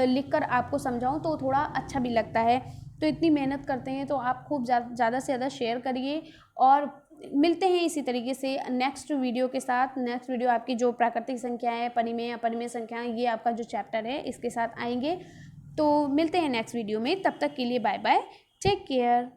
लिख कर आपको समझाऊं, तो थोड़ा अच्छा भी लगता है। तो इतनी मेहनत करते हैं तो आप खूब ज़्यादा से ज़्यादा शेयर करिए। और मिलते हैं इसी तरीके से नेक्स्ट वीडियो के साथ। नेक्स्ट वीडियो आपकी जो प्राकृतिक संख्याएँ, परिमेय अपरिमेय संख्याएँ, ये आपका जो चैप्टर है इसके साथ आएंगे। तो मिलते हैं नेक्स्ट वीडियो में। तब तक के लिए बाय बाय, टेक केयर।